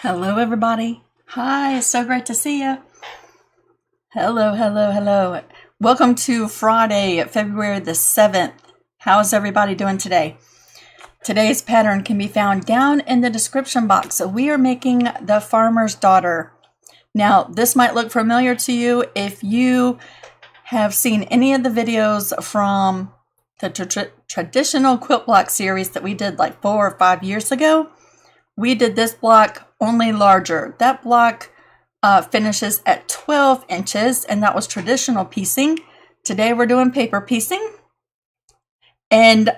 Hello, everybody. Hi, it's so great to see you. Hello, hello, hello. Welcome to Friday, February the 7th. How's everybody doing today? Today's pattern can be found down in the description box. So we are making the farmer's daughter. Now, this might look familiar to you if you have seen any of the videos from the traditional quilt block series that we did like 4 or 5 years ago. We did this block only larger. That block finishes at 12 inches, and that was traditional piecing. Today we're doing paper piecing. And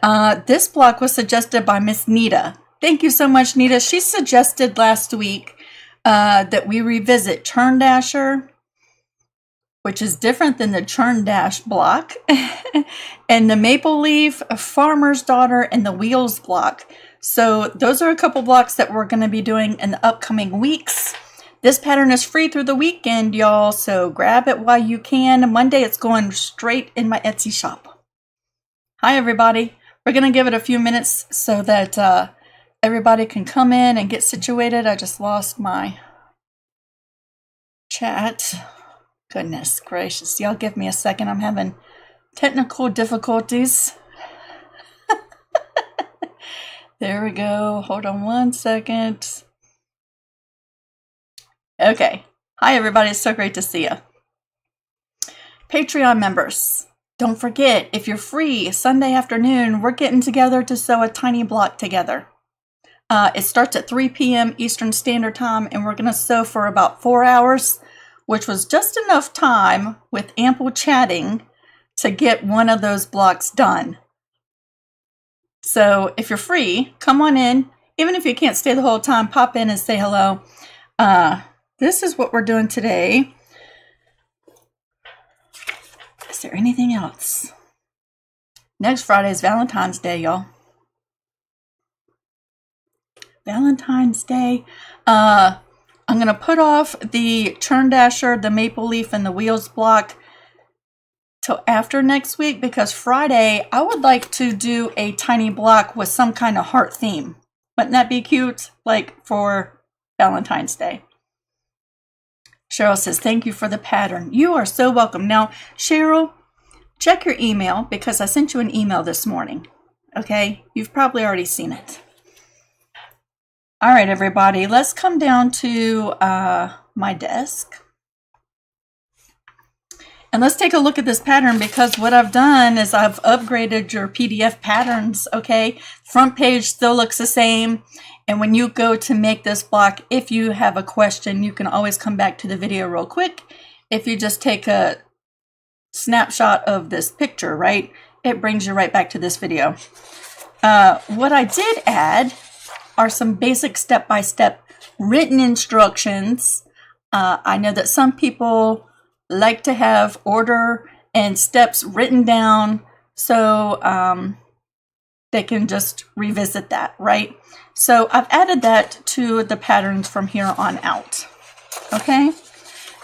this block was suggested by Miss Nita. Thank you so much, Nita. She suggested last week that we revisit Churn Dasher, which is different than the Churn Dash block, and the Maple Leaf, Farmer's Daughter, and the Wheels block. So those are a couple blocks that we're going to be doing in the upcoming weeks. This pattern is free through the weekend, y'all, so grab it while you can. Monday, it's going straight in my Etsy shop. Hi, everybody. We're going to give it a few minutes so that everybody can come in and get situated. I just lost my chat. Goodness gracious. Y'all give me a second. I'm having technical difficulties. There we go. Hold on one second. Okay. Hi, everybody. It's so great to see you. Patreon members, don't forget, if you're free, Sunday afternoon, we're getting together to sew a tiny block together. It starts at 3 p.m. Eastern Standard Time, and we're going to sew for about 4 hours, which was just enough time with ample chatting to get one of those blocks done. So if you're free, come on in. Even if you can't stay the whole time, pop in and say hello. This is what we're doing today. Is there anything else? Next Friday is Valentine's Day, y'all. Valentine's Day. I'm going to put off the Churn Dasher, the Maple Leaf, and the Wheels block till after next week, because Friday I would like to do a tiny block with some kind of heart theme. Wouldn't that be cute? Like for Valentine's Day. Cheryl says, thank you for the pattern. You are so welcome. Now, Cheryl, check your email because I sent you an email this morning. Okay? You've probably already seen it. All right, everybody, let's come down to my desk. And let's take a look at this pattern, because what I've done is I've upgraded your PDF patterns, okay? Front page still looks the same. And when you go to make this block, if you have a question, you can always come back to the video real quick. If you just take a snapshot of this picture, right? It brings you right back to this video. What I did add are some basic step-by-step written instructions. I know that some people like to have order and steps written down so they can just revisit that, right? So I've added that to the patterns from here on out, okay?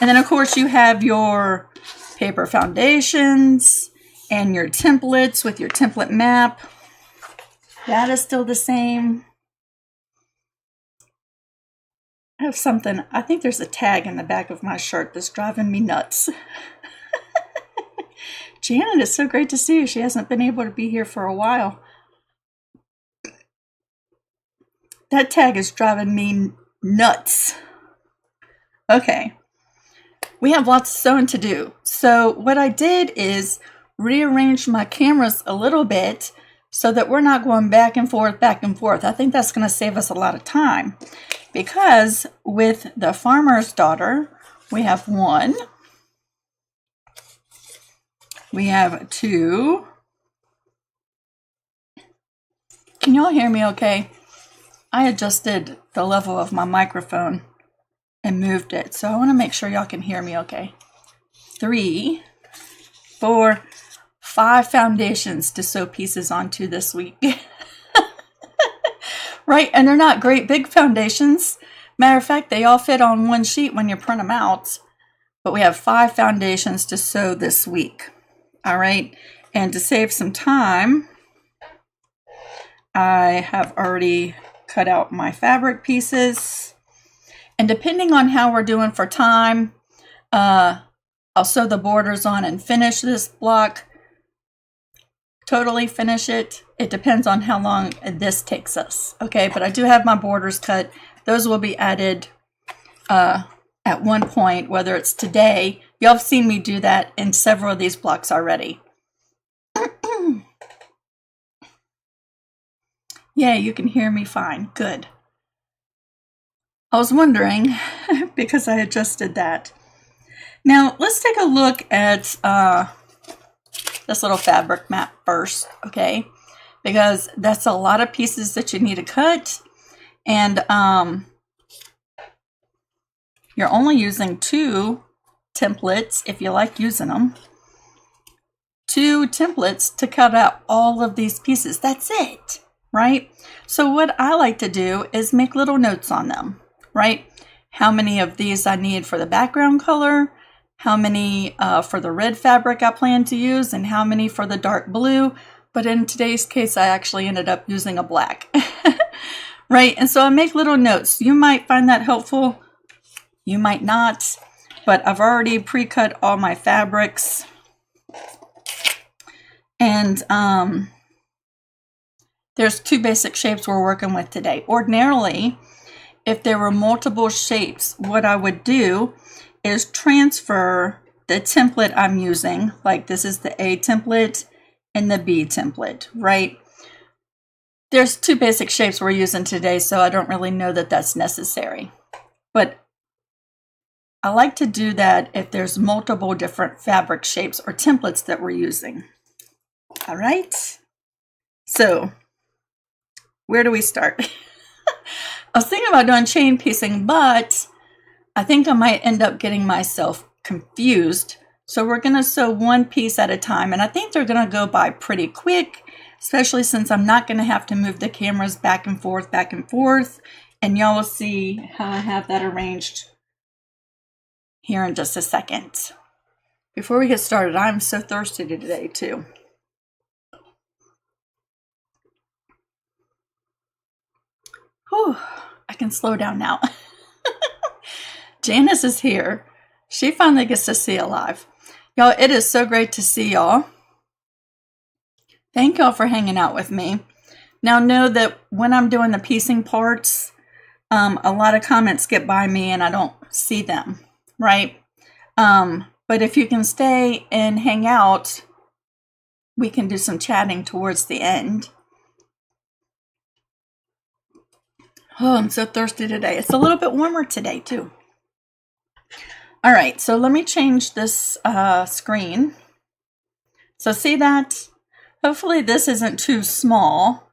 And then, of course, you have your paper foundations and your templates with your template map. That is still the same. I have something, I think there's a tag in the back of my shirt that's driving me nuts. Janet, it's so great to see you. She hasn't been able to be here for a while. That tag is driving me nuts. Okay. We have lots of sewing to do. So what I did is rearrange my cameras a little bit so that we're not going back and forth, back and forth. I think that's going to save us a lot of time. Because with the Farmer's Daughter, we have 1, we have 2. Can y'all hear me okay? I adjusted the level of my microphone and moved it, so I want to make sure y'all can hear me okay. 3, 4, 5 foundations to sew pieces onto this week. Right, and they're not great big foundations. Matter of fact, they all fit on one sheet when you print them out. But we have 5 foundations to sew this week. All right, and to save some time, I have already cut out my fabric pieces. And depending on how we're doing for time, I'll sew the borders on and finish this block. Totally finish it. It depends on how long this takes us. Okay, but I do have my borders cut. Those will be added at one point, whether it's today. Y'all have seen me do that in several of these blocks already. Yeah, you can hear me fine. Good. I was wondering because I adjusted that. Now let's take a look at this little fabric map first, okay? Because that's a lot of pieces that you need to cut, and you're only using 2 templates if you like using them. 2 templates to cut out all of these pieces. That's it, right? So what I like to do is make little notes on them, right? How many of these I need for the background color, how many for the red fabric I plan to use, and how many for the dark blue. But in today's case, I actually ended up using a black, right? And so I make little notes. You might find that helpful. You might not, but I've already pre-cut all my fabrics. And there's 2 basic shapes we're working with today. Ordinarily, if there were multiple shapes, what I would do is transfer the template I'm using, like this is the A template and the B template, right? There's 2 basic shapes we're using today, so I don't really know that that's necessary. But I like to do that if there's multiple different fabric shapes or templates that we're using. All right, so where do we start? I was thinking about doing chain piecing, but I think I might end up getting myself confused. So we're going to sew 1 piece at a time, and I think they're going to go by pretty quick, especially since I'm not going to have to move the cameras back and forth, and y'all will see how I have that arranged here in just a second. Before we get started, I'm so thirsty today too. Whew, I can slow down now. Janice is here. She finally gets to see it live. Y'all, it is so great to see y'all. Thank y'all for hanging out with me. Now know that when I'm doing the piecing parts, a lot of comments get by me and I don't see them, right? But if you can stay and hang out, we can do some chatting towards the end. Oh, I'm so thirsty today. It's a little bit warmer today too. All right, so let me change this screen. So see that? Hopefully this isn't too small,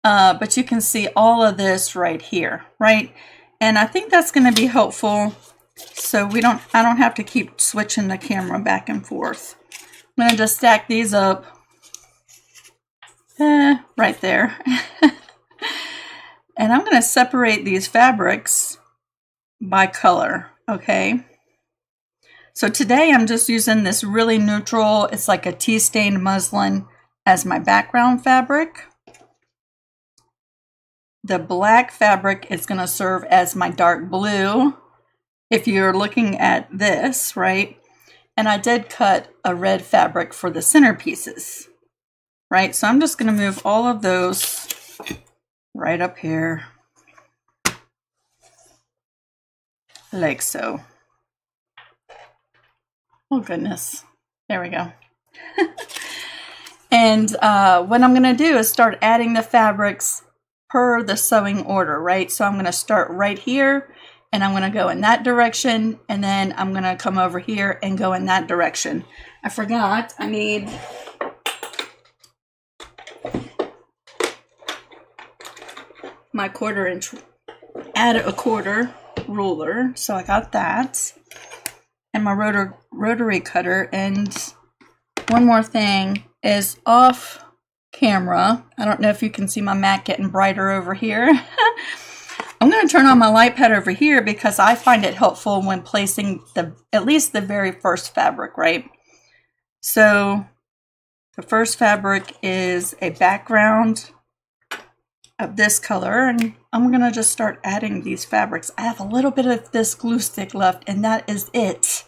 but you can see all of this right here, right? And I think that's going to be helpful, so I don't have to keep switching the camera back and forth. I'm going to just stack these up right there. And I'm going to separate these fabrics by color, okay? So today I'm just using this really neutral, it's like a tea-stained muslin as my background fabric. The black fabric is going to serve as my dark blue, if you're looking at this, right? And I did cut a red fabric for the centerpieces, right? So I'm just going to move all of those right up here, like so. Oh goodness, there we go. And what I'm going to do is start adding the fabrics per the sewing order, right? So I'm going to start right here and I'm going to go in that direction, and then I'm going to come over here and go in that direction. I forgot, I need my 1/4 inch, add a 1/4 ruler, so I got that, and my rotary cutter. And one more thing is off camera. I don't know if you can see my mat getting brighter over here. I'm going to turn on my light pad over here because I find it helpful when placing at least the very first fabric, right? So the first fabric is a background. of this color, and I'm gonna just start adding these fabrics. I have a little bit of this glue stick left, and that is it.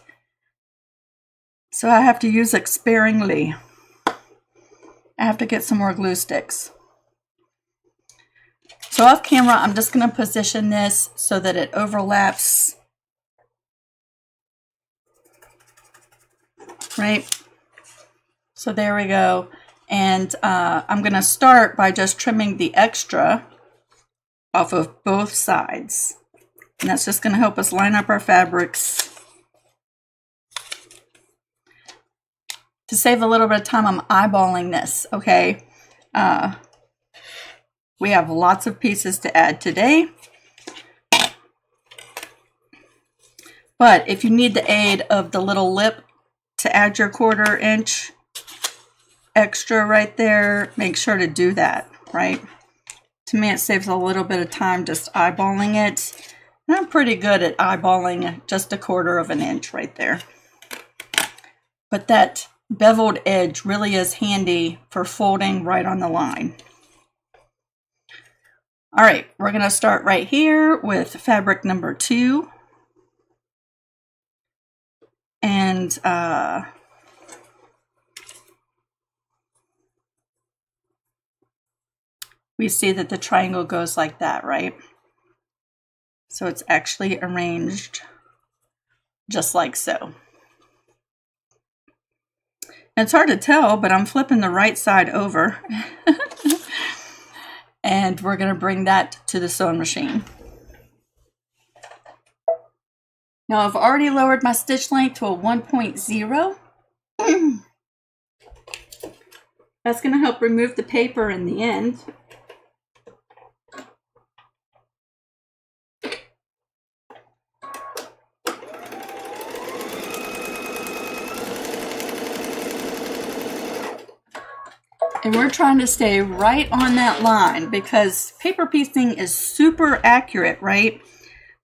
So I have to use it sparingly. I have to get some more glue sticks. So off camera, I'm just gonna position this so that it overlaps, right? So there we go. And I'm going to start by just trimming the extra off of both sides. And that's just going to help us line up our fabrics. To save a little bit of time, I'm eyeballing this, okay? We have lots of pieces to add today. But if you need the aid of the little lip to add your 1/4 inch extra right there, make sure to do that, right? To me, it saves a little bit of time just eyeballing it. And I'm pretty good at eyeballing just a 1/4 inch right there. But that beveled edge really is handy for folding right on the line. All right, we're going to start right here with fabric number 2. And we see that the triangle goes like that, right? So it's actually arranged just like so. And it's hard to tell, but I'm flipping the right side over. And we're going to bring that to the sewing machine. Now I've already lowered my stitch length to a 1.0. That's going to help remove the paper in the end. And we're trying to stay right on that line because paper piecing is super accurate, right?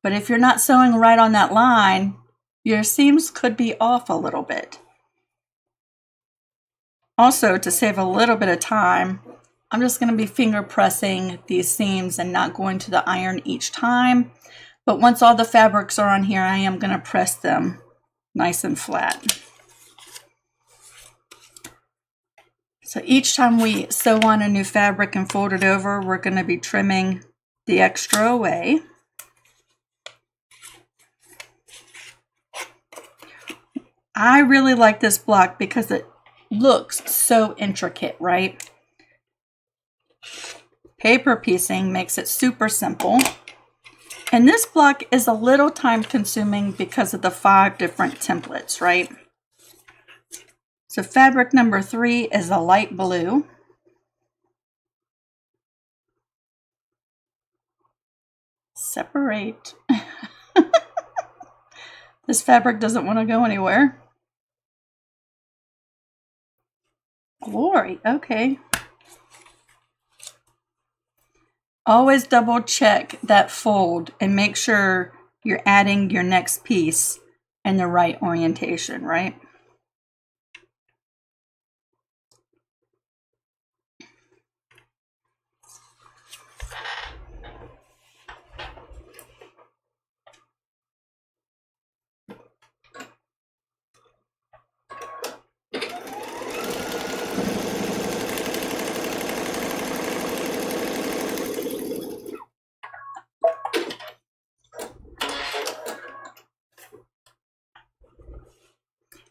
But if you're not sewing right on that line, your seams could be off a little bit. Also, to save a little bit of time, I'm just going to be finger pressing these seams and not going to the iron each time. But once all the fabrics are on here, I am going to press them nice and flat. So each time we sew on a new fabric and fold it over, we're going to be trimming the extra away. I really like this block because it looks so intricate, right? Paper piecing makes it super simple. And this block is a little time consuming because of the 5 different templates, right? So fabric number 3 is a light blue. Separate. This fabric doesn't want to go anywhere. Glory, okay. Always double check that fold and make sure you're adding your next piece in the right orientation, right?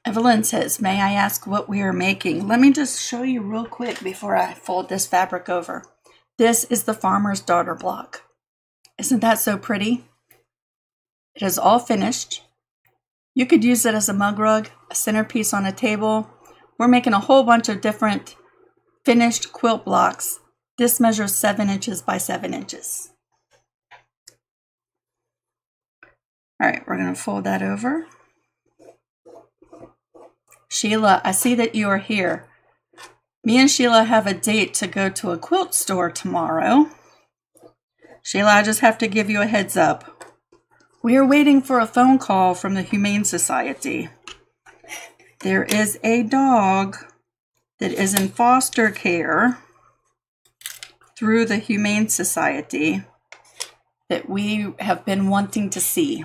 Evelyn says, may I ask what we are making? Let me just show you real quick before I fold this fabric over. This is the Farmer's Daughter block. Isn't that so pretty? It is all finished. You could use it as a mug rug, a centerpiece on a table. We're making a whole bunch of different finished quilt blocks. This measures 7 inches by 7 inches. All right, we're going to fold that over. Sheila, I see that you are here. Me and Sheila have a date to go to a quilt store tomorrow. Sheila, I just have to give you a heads up. We are waiting for a phone call from the Humane Society. There is a dog that is in foster care through the Humane Society that we have been wanting to see.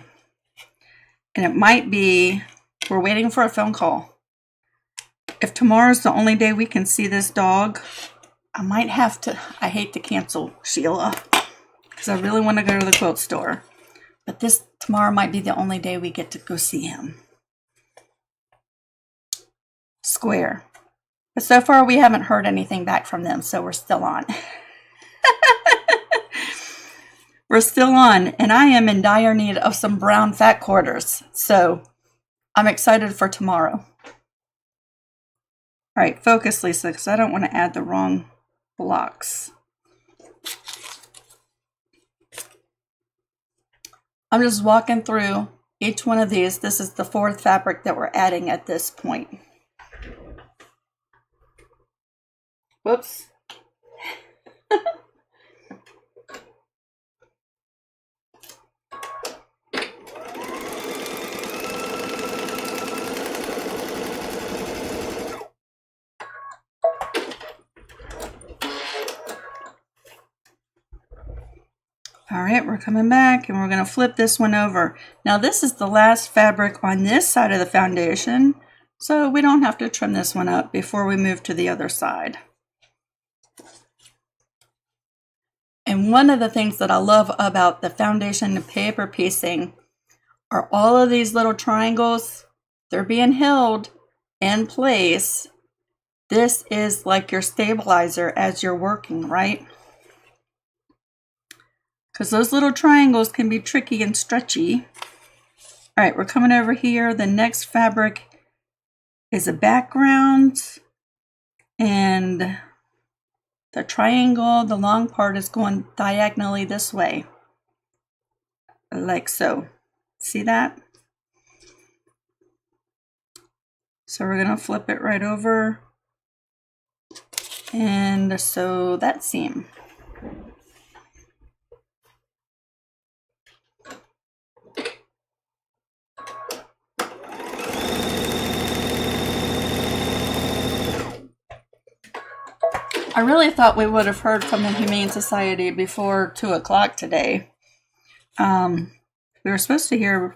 And it might be, we're waiting for a phone call. If tomorrow's the only day we can see this dog, I might have to, I hate to cancel Sheila, because I really want to go to the quilt store. But tomorrow might be the only day we get to go see him. Square. But so far we haven't heard anything back from them, so we're still on. We're still on, and I am in dire need of some brown fat quarters, so I'm excited for tomorrow. All right, focus, Lisa, because I don't want to add the wrong blocks. I'm just walking through each one of these. This is the 4th fabric that we're adding at this point. Whoops. All right, we're coming back and we're going to flip this one over. Now this is the last fabric on this side of the foundation, so we don't have to trim this one up before we move to the other side. And one of the things that I love about the foundation paper piecing are all of these little triangles. They're being held in place. This is like your stabilizer as you're working, right? Because those little triangles can be tricky and stretchy. All right, we're coming over here. The next fabric is a background, and the triangle, the long part, is going diagonally this way, like so. See that? So we're going to flip it right over and sew that seam. I really thought we would have heard from the Humane Society before 2 o'clock today. We were supposed to hear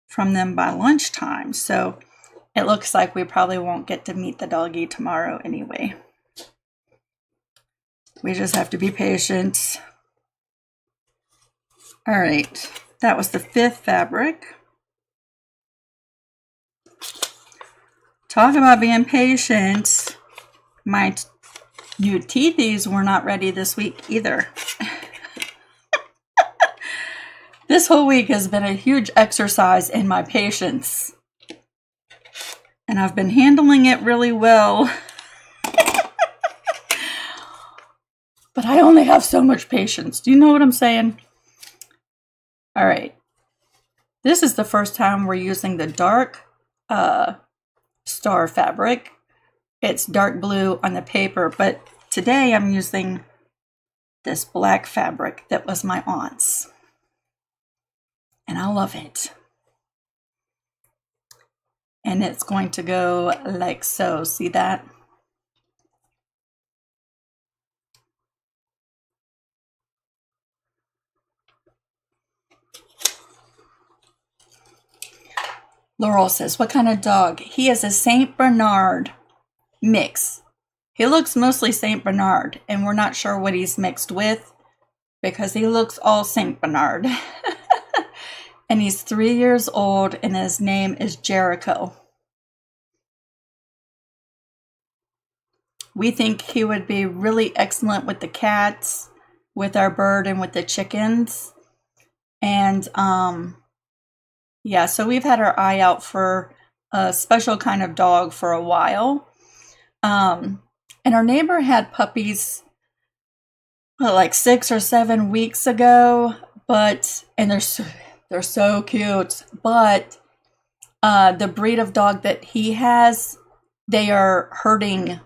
from them by lunchtime, so it looks like we probably won't get to meet the doggy tomorrow anyway. We just have to be patient. All right, that was the 5th fabric. Talk about being patient. My new teethies were not ready this week either. This whole week has been a huge exercise in my patience. And I've been handling it really well. But I only have so much patience. Do you know what I'm saying? All right. This is the first time we're using the dark star fabric. It's dark blue on the paper, but today I'm using this black fabric that was my aunt's. And I love it. And it's going to go like so. See that? Laurel says, what kind of dog? He is a Saint Bernard mix. He looks mostly Saint Bernard, and we're not sure what he's mixed with because he looks all Saint Bernard. And he's 3 years old, and his name is Jericho. We think he would be really excellent with the cats, with our bird, and with the chickens. And yeah, so we've had our eye out for a special kind of dog for a while. And our neighbor had puppies like 6 or 7 weeks ago, and they're so cute. But the breed of dog that he has, they are herding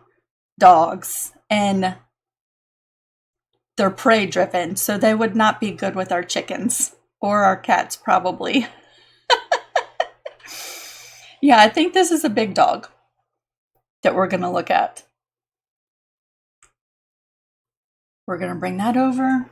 dogs, and they're prey driven, so they would not be good with our chickens or our cats probably. Yeah, I think this is a big dog that we're going to look at. We're going to bring that over.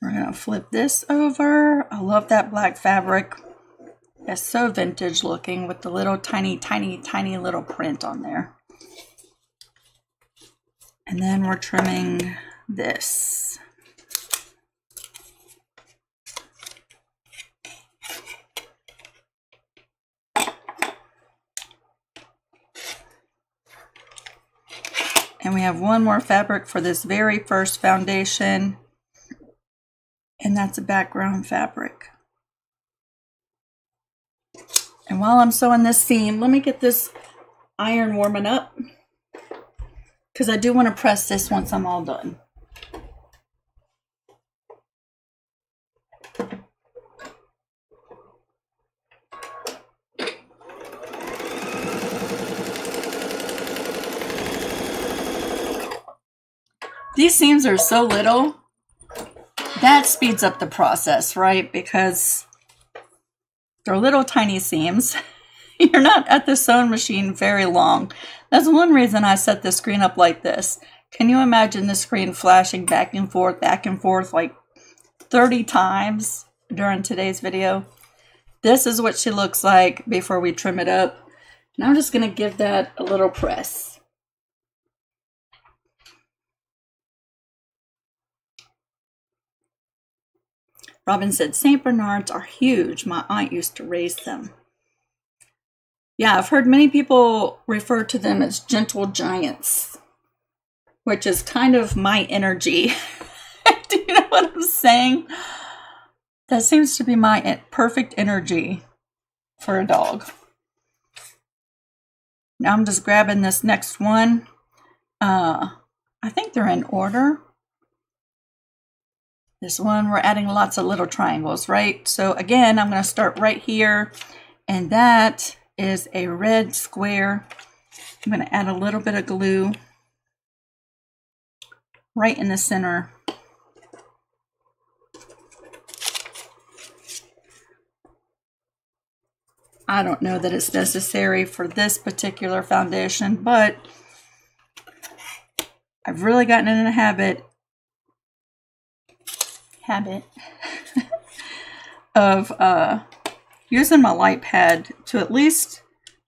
We're going to flip this over. I love that black fabric. It's so vintage looking with the little tiny little print on there. And then we're trimming this. And we have one more fabric for this very first foundation. And that's a background fabric. And while I'm sewing this seam, let me get this iron warming up, because I do want to press this once I'm all done. These seams are so little, that speeds up the process, right? Because they're little tiny seams. You're not at the sewing machine very long. That's one reason I set the screen up like this. Can you imagine the screen flashing back and forth like 30 times during today's video? This is what she looks like before we trim it up. And I'm just going to give that a little press. Robin said, St. Bernards are huge. My aunt used to raise them. Yeah, I've heard many people refer to them as gentle giants, which is kind of my energy. Do you know what I'm saying? That seems to be my perfect energy for a dog. Now I'm just grabbing this next one. I think they're in order. This one, we're adding lots of little triangles, right? So again, I'm going to start right here, and that is a red square. I'm going to add a little bit of glue right in the center. I don't know that it's necessary for this particular foundation, but I've really gotten in a habit of using my light pad to at least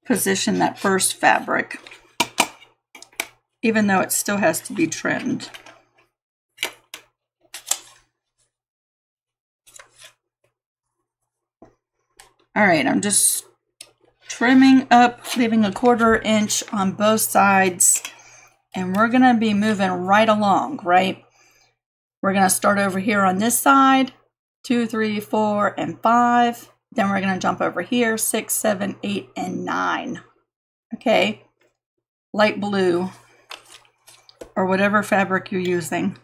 position that first fabric, even though it still has to be trimmed. All right, I'm just trimming up, leaving a 1/4 inch on both sides, and we're gonna be moving right along, right? We're going to start over here on this side, 2, 3, 4, and 5. Then we're going to jump over here, 6, 7, 8, and 9. Okay, light blue, or whatever fabric you're using.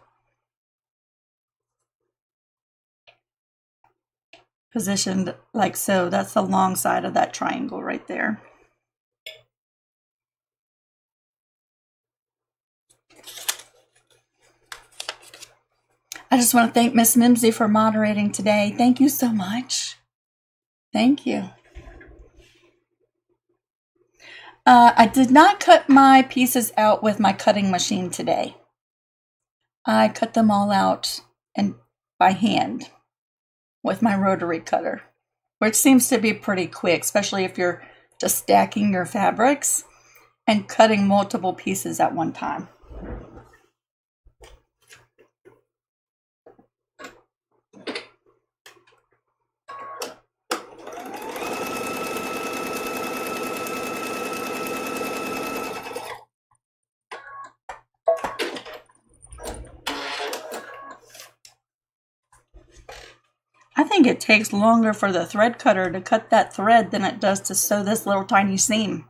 Positioned like so. That's the long side of that triangle right there. I just want to thank Miss Mimsy for moderating today. Thank you so much. Thank you. I did not cut my pieces out with my cutting machine today. I cut them all out and by hand with my rotary cutter, which seems to be pretty quick, especially if you're just stacking your fabrics and cutting multiple pieces at one time. I think it takes longer for the thread cutter to cut that thread than it does to sew this little tiny seam.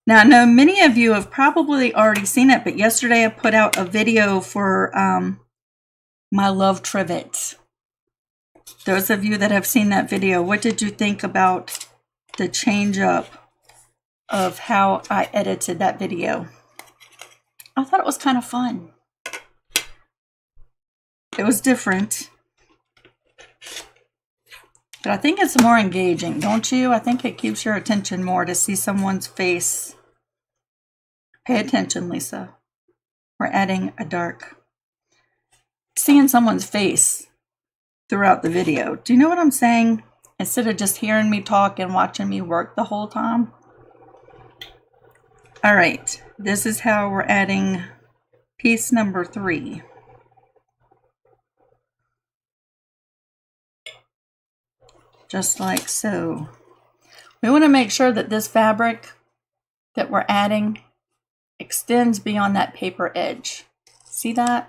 Now, I know many of you have probably already seen it, but yesterday I put out a video for my love trivet. Those of you that have seen that video, what did you think about the change up of how I edited that video? I thought it was kind of fun. It was different. But I think it's more engaging, don't you? I think it keeps your attention more to see someone's face. Pay attention, Lisa. We're adding a dark. Seeing someone's face throughout the video. Do you know what I'm saying? Instead of just hearing me talk and watching me work the whole time. All right, this is how we're adding piece number 3. Just like so. We want to make sure that this fabric that we're adding extends beyond that paper edge. See that?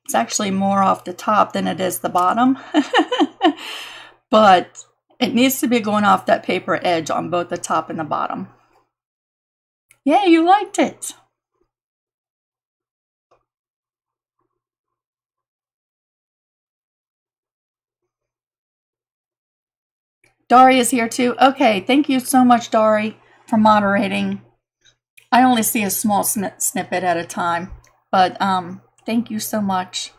It's actually more off the top than it is the bottom. But it needs to be going off that paper edge on both the top and the bottom. Yeah, you liked it. Dari is here too. Okay, thank you so much, Dari, for moderating. I only see a small snippet at a time, but thank you so much.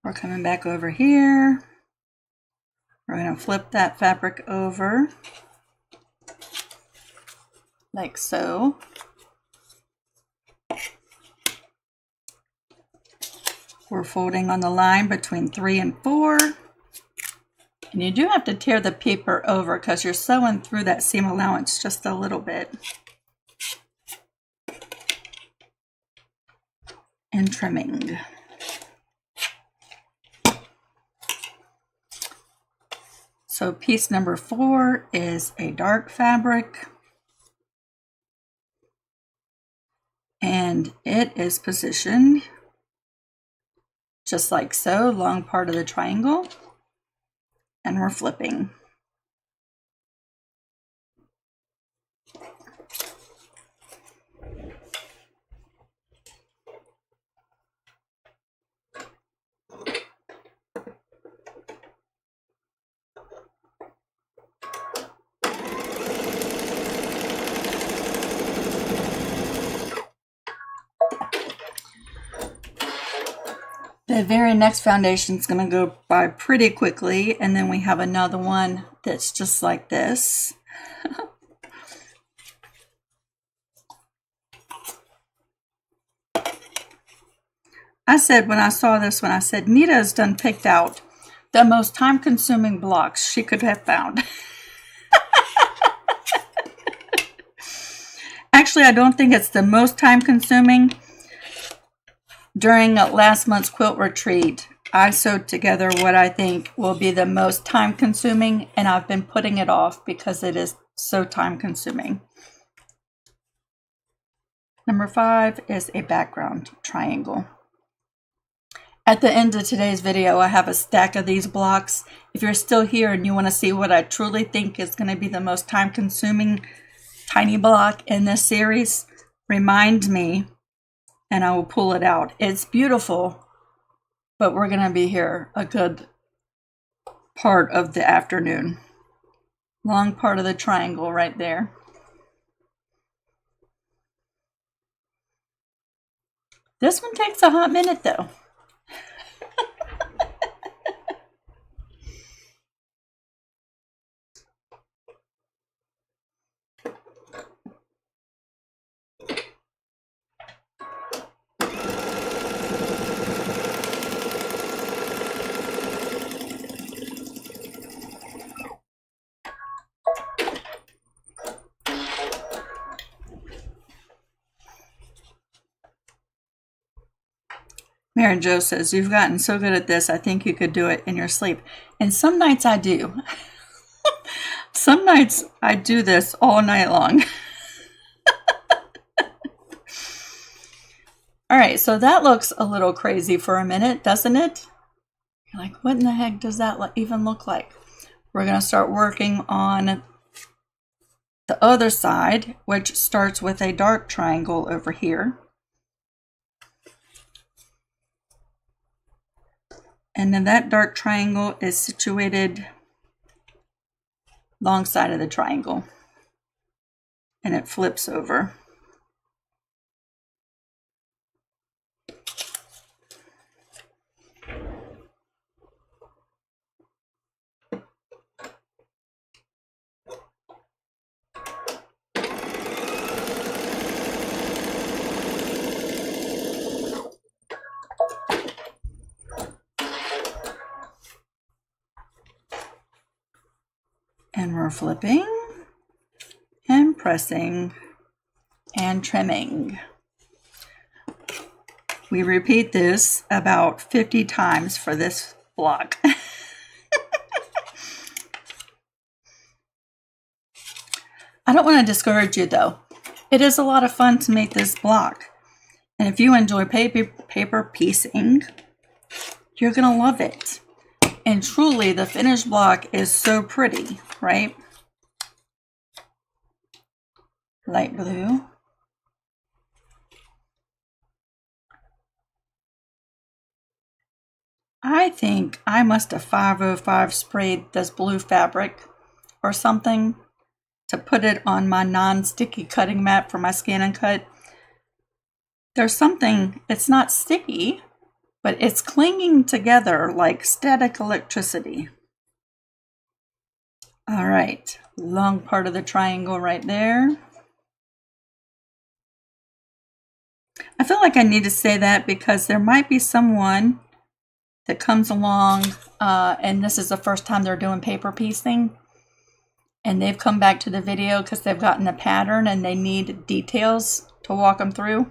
We're coming back over here. We're going to flip that fabric over like so. We're folding on the line between 3 and 4. And you do have to tear the paper over because you're sewing through that seam allowance just a little bit. And trimming. So piece number 4 is a dark fabric, and it is positioned just like so, long part of the triangle, and we're flipping. The very next foundation is going to go by pretty quickly, and then we have another one that's just like this. I said when I saw this one, I said, Nita's done picked out the most time-consuming blocks she could have found. Actually, I don't think it's the most time-consuming. During last month's quilt retreat, I sewed together what I think will be the most time-consuming, and I've been putting it off because it is so time-consuming. Number 5 is a background triangle. At the end of today's video, I have a stack of these blocks. If you're still here and you want to see what I truly think is going to be the most time-consuming tiny block in this series, remind me and I will pull it out. It's beautiful, but we're going to be here a good part of the afternoon. Long part of the triangle right there. This one takes a hot minute though. Mary Jo says, you've gotten so good at this, I think you could do it in your sleep. And some nights I do. Some nights I do this all night long. All right, so that looks a little crazy for a minute, doesn't it? You're like, what in the heck does that even look like? We're going to start working on the other side, which starts with a dark triangle over here. And then that dark triangle is situated alongside of the triangle. And it flips over. And we're flipping and pressing and trimming. We repeat this about 50 times for this block. I don't want to discourage you though. It is a lot of fun to make this block. And if you enjoy paper piecing, you're going to love it. And truly, the finished block is so pretty, right? Light blue. I think I must have 505 sprayed this blue fabric or something to put it on my non-sticky cutting mat for my scan and cut. There's something, it's not sticky, but it's clinging together like static electricity. All right, long part of the triangle right there. I feel like I need to say that because there might be someone that comes along and this is the first time they're doing paper piecing. And they've come back to the video because they've gotten a pattern and they need details to walk them through.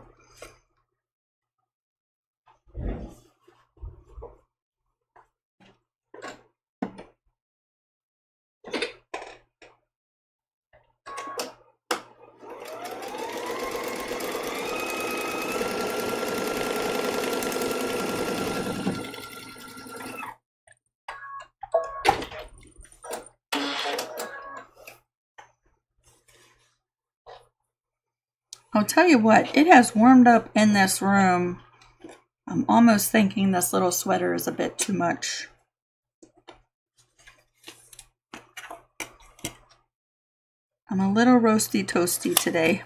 I'll tell you what, it has warmed up in this room. I'm almost thinking this little sweater is a bit too much. I'm a little roasty toasty today.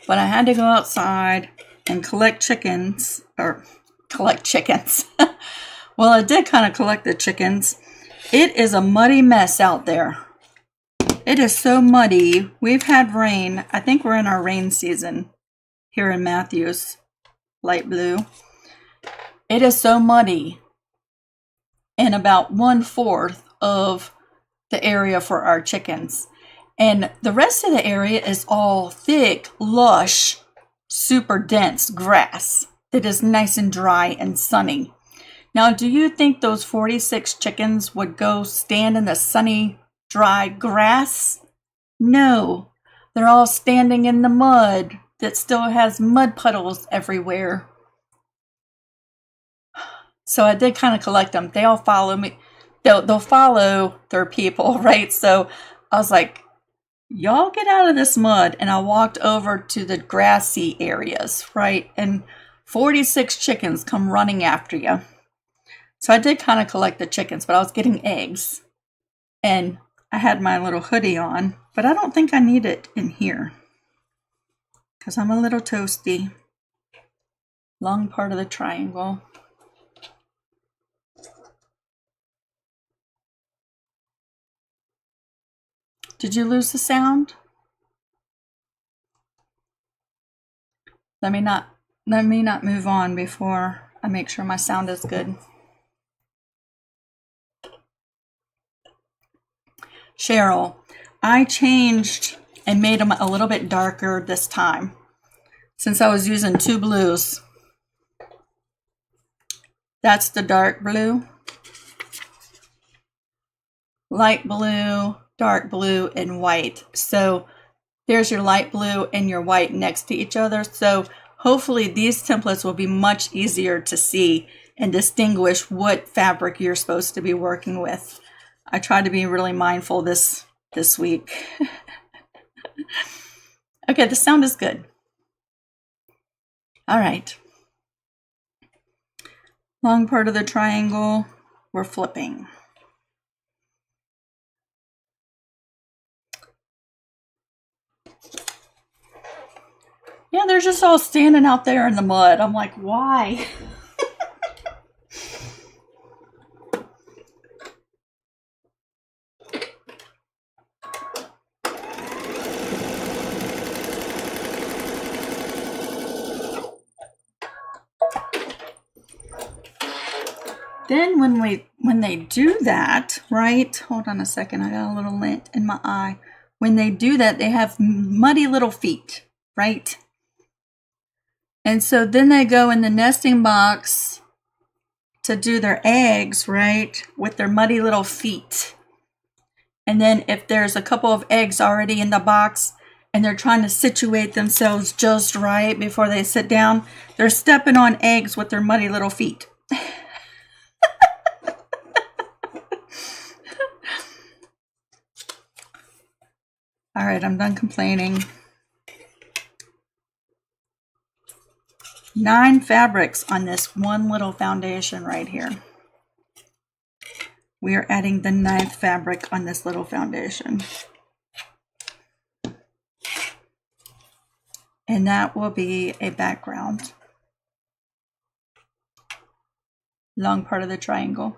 But I had to go outside and collect chickens, or collect chickens. Well, I did kind of collect the chickens. It is a muddy mess out there. It is so muddy. We've had rain. I think we're in our rain season here in Matthews, light blue. It is so muddy. And about 1/4 of the area for our chickens. And the rest of the area is all thick, lush, super dense grass that is nice and dry and sunny. Now, do you think those 46 chickens would go stand in the sunny, dry grass? No, they're all standing in the mud that still has mud puddles everywhere. So I did kind of collect them. They all follow me. They'll follow their people, right? So I was like, y'all get out of this mud. And I walked over to the grassy areas, right? And 46 chickens come running after you. So I did kind of collect the chickens, but I was getting eggs. And I had my little hoodie on, but I don't think I need it in here because I'm a little toasty. Long part of the triangle. Did you lose the sound? Let me not move on before I make sure my sound is good. Cheryl, I changed and made them a little bit darker this time since I was using 2 blues. That's the dark blue, light blue, dark blue, and white. So there's your light blue and your white next to each other. So hopefully these templates will be much easier to see and distinguish what fabric you're supposed to be working with. I tried to be really mindful this week. Okay, the sound is good. All right. Long part of the triangle, we're flipping. Yeah, they're just all standing out there in the mud. I'm like, why? Then when they do that, right? Hold on a second. I got a little lint in my eye. When they do that, they have muddy little feet, right? And so then they go in the nesting box to do their eggs, right? With their muddy little feet. And then if there's a couple of eggs already in the box and they're trying to situate themselves just right before they sit down, they're stepping on eggs with their muddy little feet. All right, I'm done complaining. 9 fabrics on this one little foundation right here. We are adding the 9th fabric on this little foundation. And that will be a background. Long part of the triangle.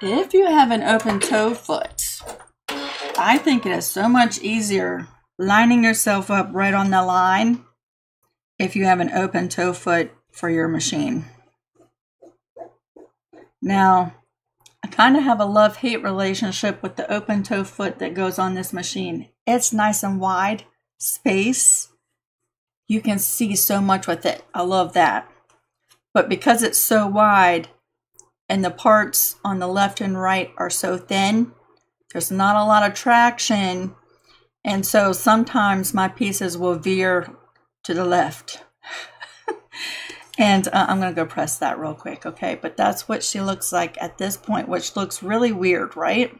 If you have an open toe foot, I think it is so much easier lining yourself up right on the line if you have an open toe foot for your machine. Now, I kind of have a love-hate relationship with the open toe foot that goes on this machine. It's nice and wide space. You can see so much with it. I love that. But because it's so wide, and the parts on the left and right are so thin, there's not a lot of traction, and so sometimes my pieces will veer to the left. And I'm going to go press that real quick, okay? But that's what she looks like at this point, which looks really weird, right?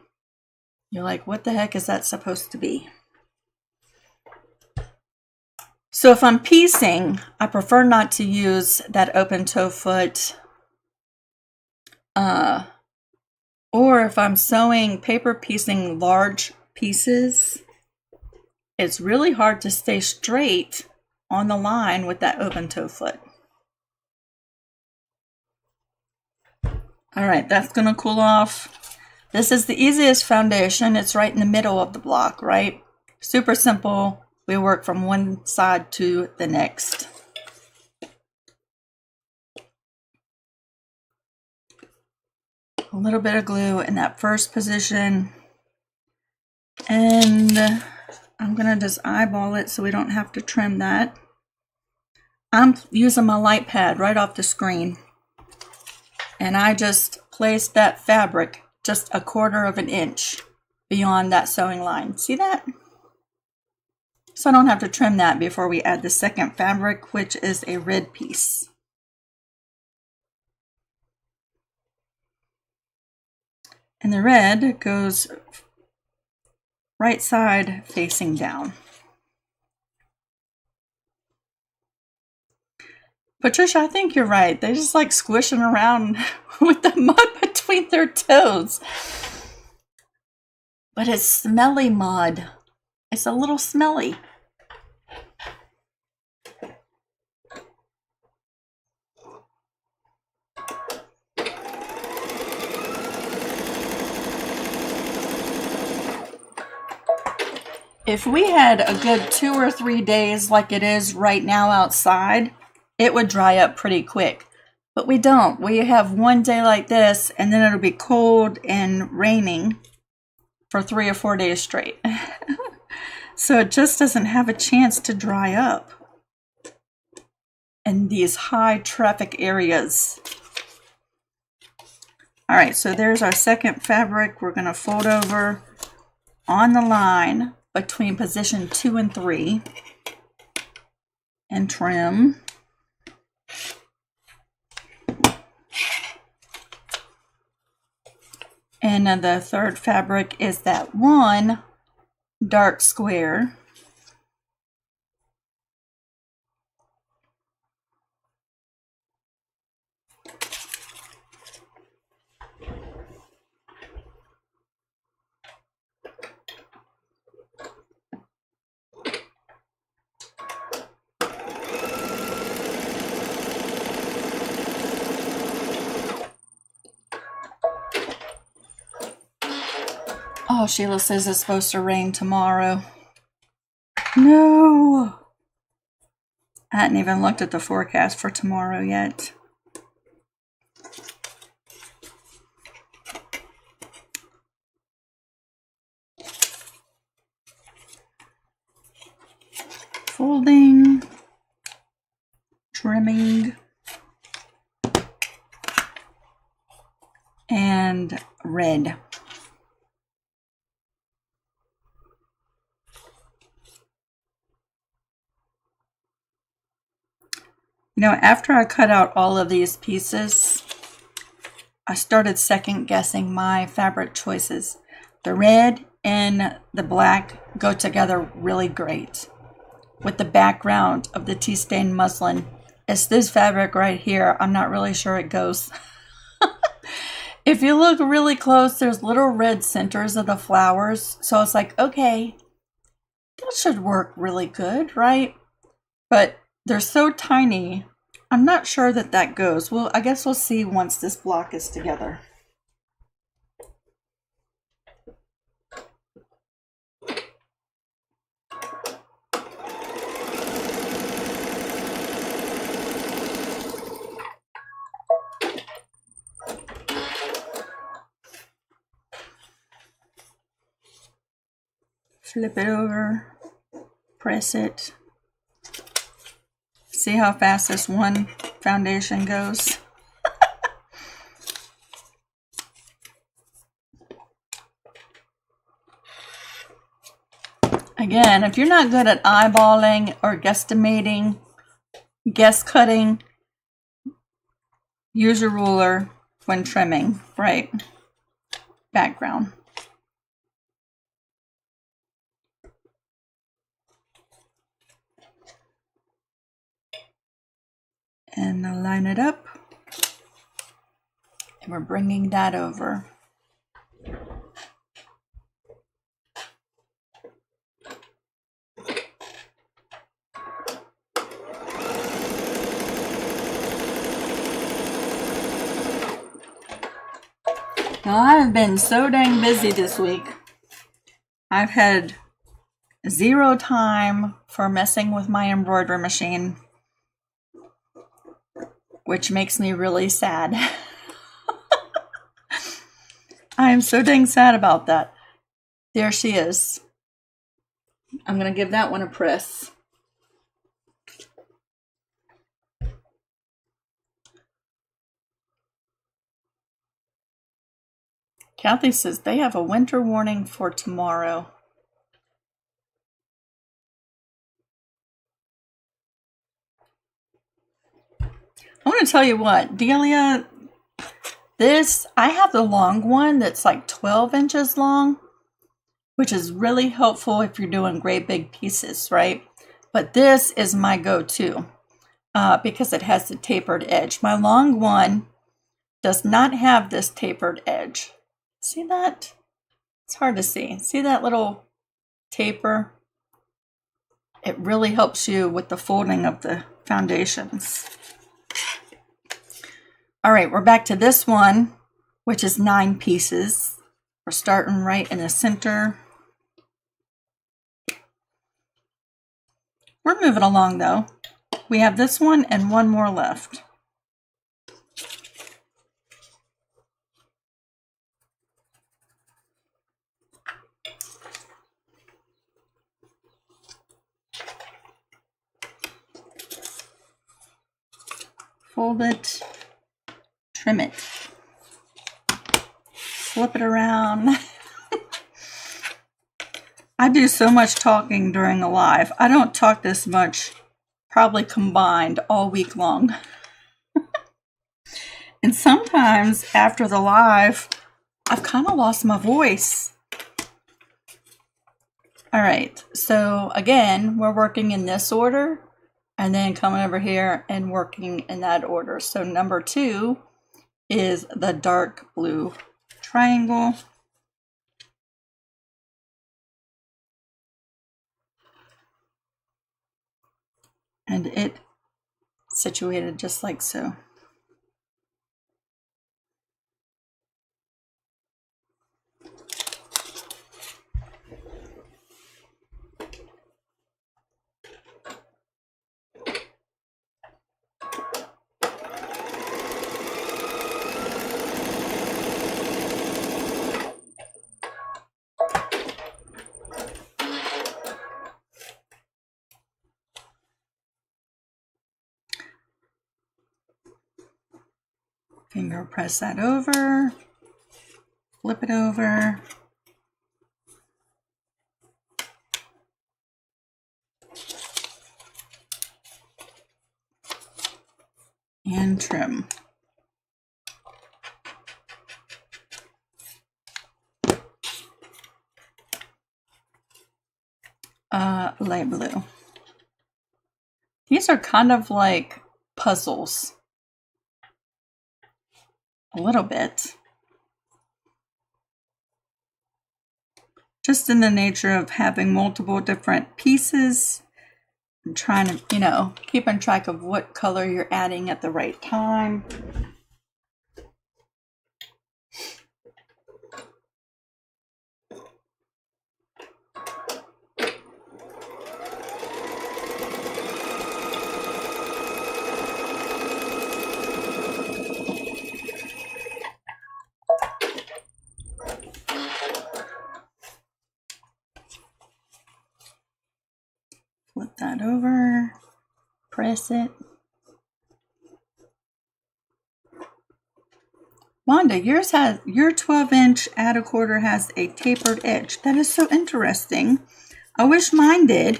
You're like, what the heck is that supposed to be? So if I'm piecing, I prefer not to use that open toe foot. Or if I'm sewing, paper piecing large pieces, it's really hard to stay straight on the line with that open toe foot. All right, that's going to cool off. This is the easiest foundation. It's right in the middle of the block, right? Super simple. We work from one side to the next. A little bit of glue in that first position, and I'm gonna just eyeball it so we don't have to trim that. I'm using my light pad right off the screen, and I just placed that fabric just 1/4 of an inch beyond that sewing line. See that? So I don't have to trim that before we add the second fabric, which is a red piece. And the red goes right side facing down. Patricia, I think you're right. They just like squishing around with the mud between their toes. But it's smelly mud. It's a little smelly. If we had a good 2 or 3 days like it is right now outside, it would dry up pretty quick. But we don't. We have one day like this, and then it'll be cold and raining for 3 or 4 days straight. So it just doesn't have a chance to dry up in these high traffic areas. All right, so there's our second fabric. We're going to fold over on the line between position 2 and 3 and trim. And then the third fabric is that one dark square. Oh, Sheila says it's supposed to rain tomorrow. No! I hadn't even looked at the forecast for tomorrow yet. Folding, trimming, and red. You know, after I cut out all of these pieces, I started second guessing my fabric choices. The red and the black go together really great with the background of the tea stain muslin. It's this fabric right here. I'm not really sure it goes. If you look really close, there's little red centers of the flowers. So it's like, okay, that should work really good, right? But they're so tiny, I'm not sure that that goes. Well, I guess we'll see once this block is together. Flip it over, press it. See how fast this one foundation goes? Again, if you're not good at eyeballing or guesstimating, guess cutting, use your ruler when trimming, right? Background. And I'll line it up. And we're bringing that over. Now, I've been so dang busy this week. I've had zero time for messing with my embroidery machine, which makes me really sad. I am so dang sad about that. There she is. I'm going to give that one a press. Kathy says they have a winter warning for tomorrow. I want to tell you what, Delia, I have the long one that's like 12 inches long, which is really helpful if you're doing great big pieces, right? But this is my go-to because it has the tapered edge. My long one does not have this tapered edge. See that? It's hard to see. See that little taper? It really helps you with the folding of the foundations. All right, we're back to this one, which is 9 pieces. We're starting right in the center. We're moving along though. We have this one and one more left. Fold it, trim it, flip it around. I do so much talking during a live. I don't talk this much, probably combined all week long. And sometimes after the live, I've kind of lost my voice. All right, so again, we're working in this order and then coming over here and working in that order. So number 2 is the dark blue triangle. And it situated just like so. Finger press that over, flip it over, and trim. Light blue. These are kind of like puzzles. A little bit. Just in the nature of having multiple different pieces and trying to, keeping track of what color you're adding at the right time. Flip that over, press it. Wanda, your 12-inch add a quarter has a tapered edge. That is so interesting. I wish mine did,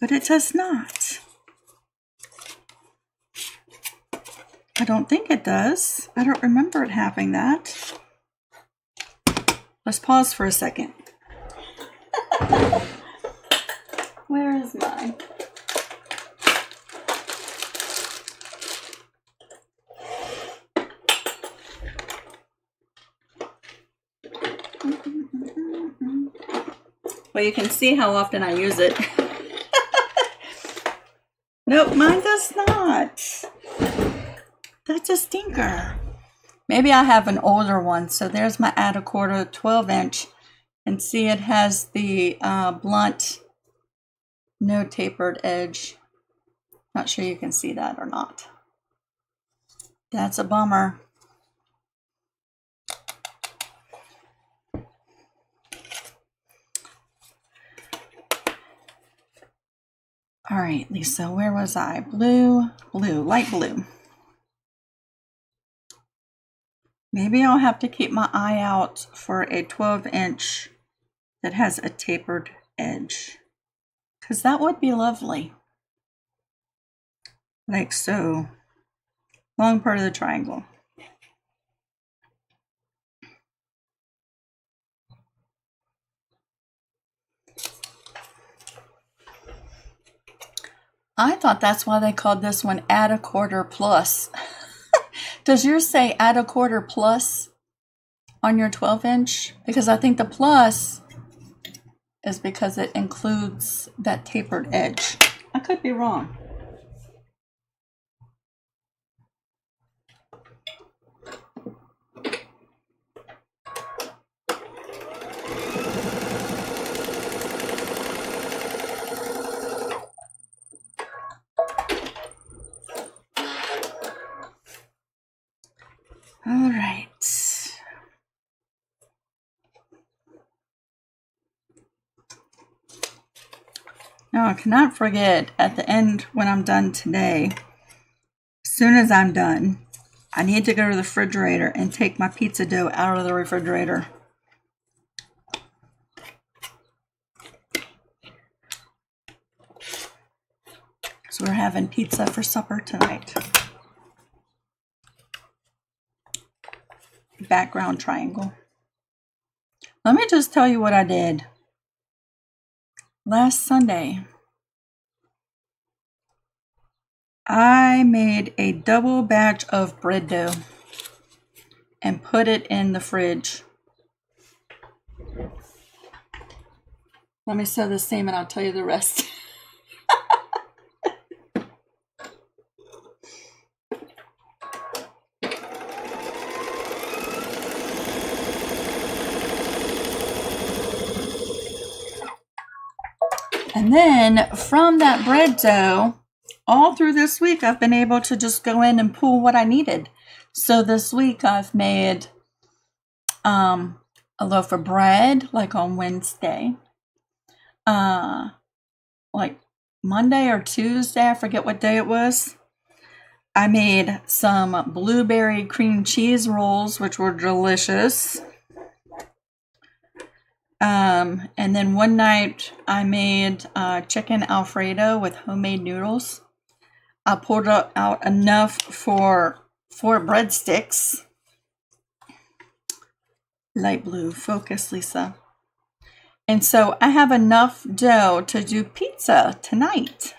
but it does not. I don't think it does. I don't remember it having that. Let's pause for a second. Where is mine? Well, you can see how often I use it. Nope, mine does not. That's a stinker. Maybe I have an older one. So there's my add a quarter 12-inch. And see, it has the blunt, no tapered edge. Not sure you can see that or not. That's a bummer. All right, Lisa, where was I? Blue, light blue. Maybe I'll have to keep my eye out for a 12-inch that has a tapered edge, because that would be lovely. Like so. Long part of the triangle. I thought that's why they called this one add a quarter plus. Does yours say add a quarter plus on your 12-inch? Because I think the plus is because it includes that tapered edge. I could be wrong. All right. Now, I cannot forget at the end when I'm done today, as soon as I'm done, I need to go to the refrigerator and take my pizza dough out of the refrigerator. So we're having pizza for supper tonight. Background triangle. Let me just tell you what I did. Last Sunday, I made a double batch of bread dough and put it in the fridge. Let me sew this seam and I'll tell you the rest. And then from that bread dough, all through this week, I've been able to just go in and pull what I needed. So this week I've made a loaf of bread, like on Wednesday. Like Monday or Tuesday, I forget what day it was. I made some blueberry cream cheese rolls, which were delicious. And then one night I made chicken Alfredo with homemade noodles. I pulled out enough for 4 breadsticks. Light blue, focus, Lisa. And so I have enough dough to do pizza tonight.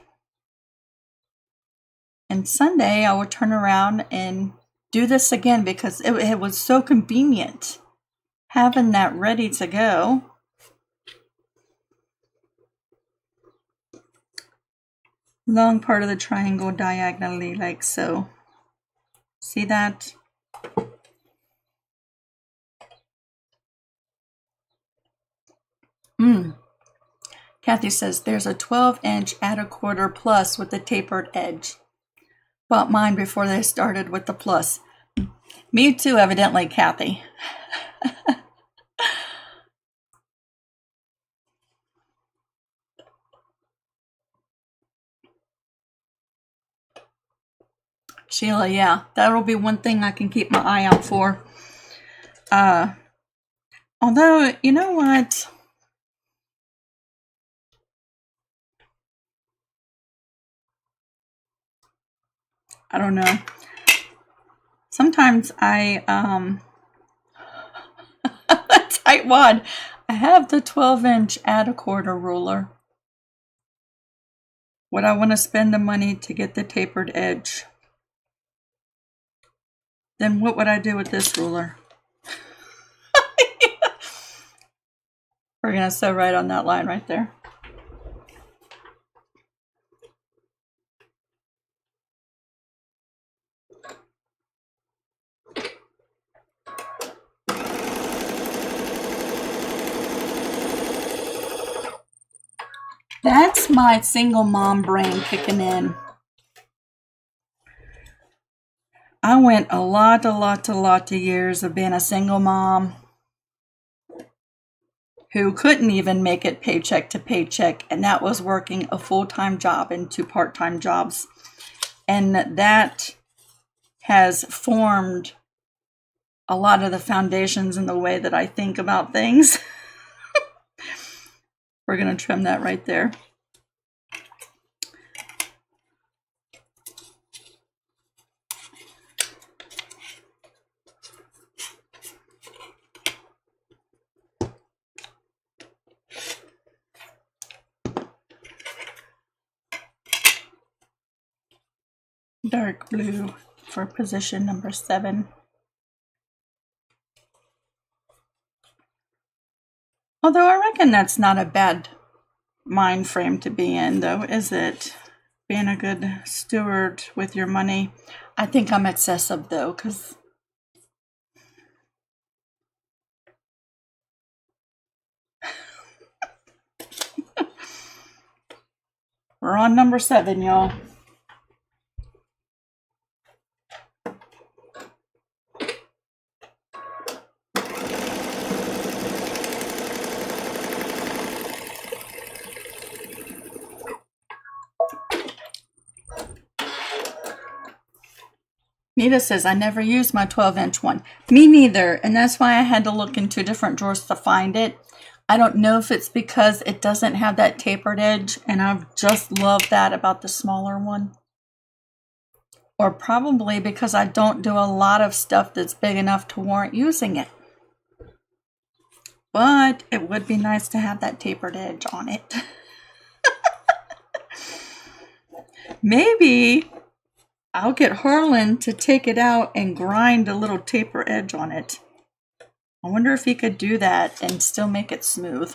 And Sunday I will turn around and do this again because it was so convenient having that ready to go. Long part of the triangle diagonally like so. See that? Kathy says there's a 12-inch at a quarter plus with the tapered edge. Bought mine before they started with the plus. Me too, evidently, Kathy. Sheila, yeah, that'll be one thing I can keep my eye out for. Although, you know what? I don't know. Sometimes I, tight wad. I have the 12-inch at a quarter ruler. Would I want to spend the money to get the tapered edge? Then what would I do with this ruler? We're going to sew right on that line right there. That's my single mom brain kicking in. I went a lot of years of being a single mom who couldn't even make it paycheck to paycheck, and that was working a full-time job and 2 part-time jobs. And that has formed a lot of the foundations in the way that I think about things. We're going to trim that right there. Dark blue for position number 7. Although I reckon that's not a bad mind frame to be in, though, is it? Being a good steward with your money. I think I'm excessive, though, because we're on number 7, y'all. Nita says, I never used my 12-inch one. Me neither, and that's why I had to look into different drawers to find it. I don't know if it's because it doesn't have that tapered edge, and I've just loved that about the smaller one. Or probably because I don't do a lot of stuff that's big enough to warrant using it. But it would be nice to have that tapered edge on it. Maybe I'll get Harlan to take it out and grind a little taper edge on it. I wonder if he could do that and still make it smooth.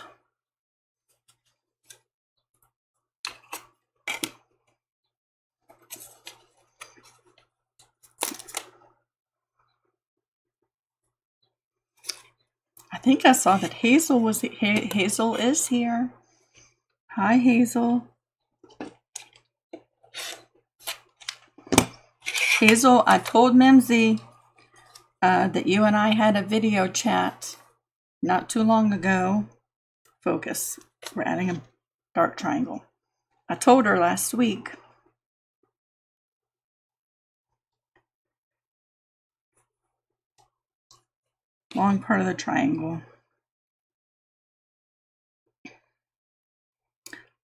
I think I saw that Hazel is here. Hi, Hazel. Hazel, I told Mimsy that you and I had a video chat not too long ago. Focus. We're adding a dark triangle. I told her last week. Long part of the triangle.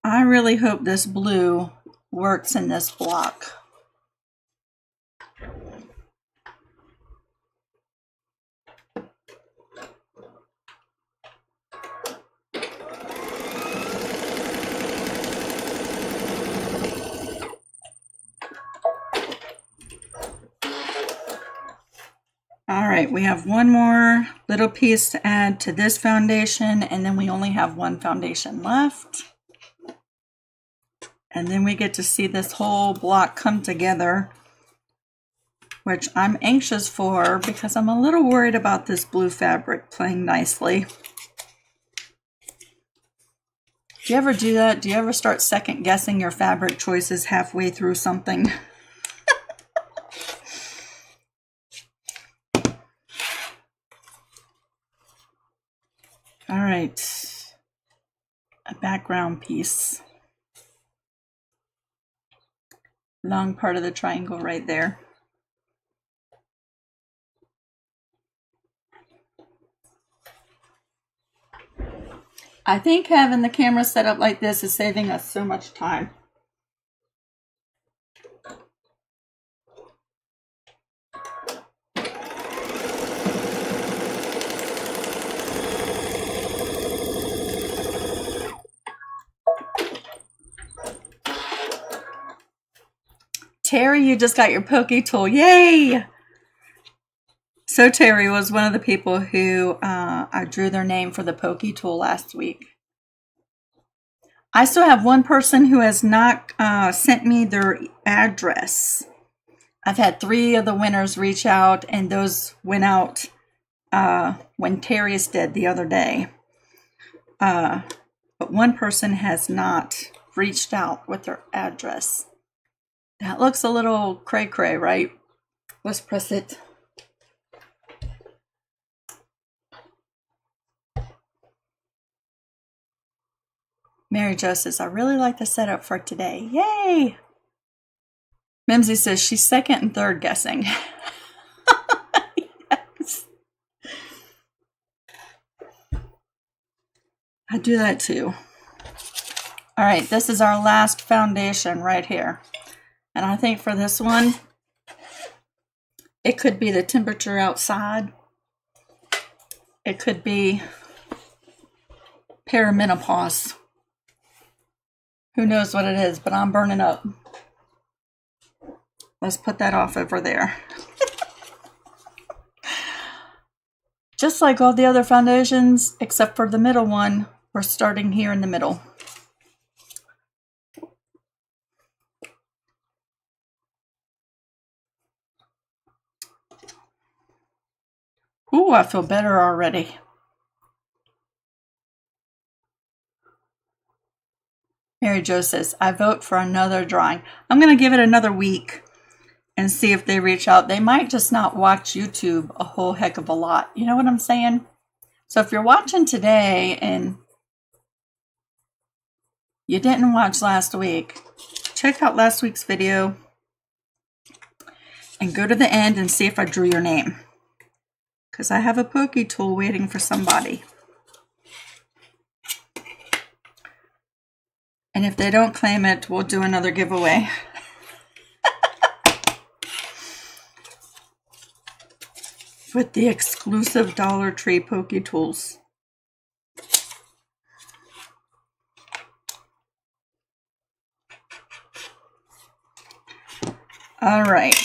I really hope this blue works in this block. All right, we have one more little piece to add to this foundation, and then we only have one foundation left. And then we get to see this whole block come together, which I'm anxious for because I'm a little worried about this blue fabric playing nicely. Do you ever do that? Do you ever start second guessing your fabric choices halfway through something? All right, a background piece. Long part of the triangle right there. I think having the camera set up like this is saving us so much time. Terry, you just got your pokey tool. Yay! So Terry was one of the people who I drew their name for the pokey tool last week. I still have one person who has not sent me their address. I've had 3 of the winners reach out, and those went out when Terry's did the other day. But one person has not reached out with their address. That looks a little cray-cray, right? Let's press it. Mary Jo says, I really like the setup for today. Yay! Mimsy says she's second and third guessing. Yes. I do that too. All right, this is our last foundation right here. And I think for this one, it could be the temperature outside. It could be perimenopause. Who knows what it is, but I'm burning up. Let's put that off over there. Just like all the other foundations, except for the middle one, we're starting here in the middle. Ooh, I feel better already. Mary Jo says, I vote for another drawing. I'm going to give it another week and see if they reach out. They might just not watch YouTube a whole heck of a lot. You know what I'm saying? So if you're watching today and you didn't watch last week, check out last week's video. and go to the end and see if I drew your name. Because I have a pokey tool waiting for somebody. And if they don't claim it, we'll do another giveaway. With the exclusive Dollar Tree pokey tools. All right.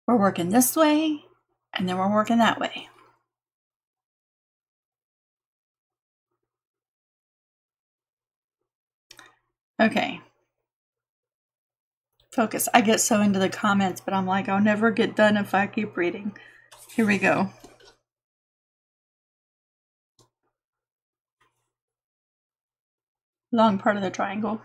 We're working this way, and then we're working that way. Okay. Focus. I get so into the comments, but I'm like, I'll never get done if I keep reading. Here we go. Long part of the triangle.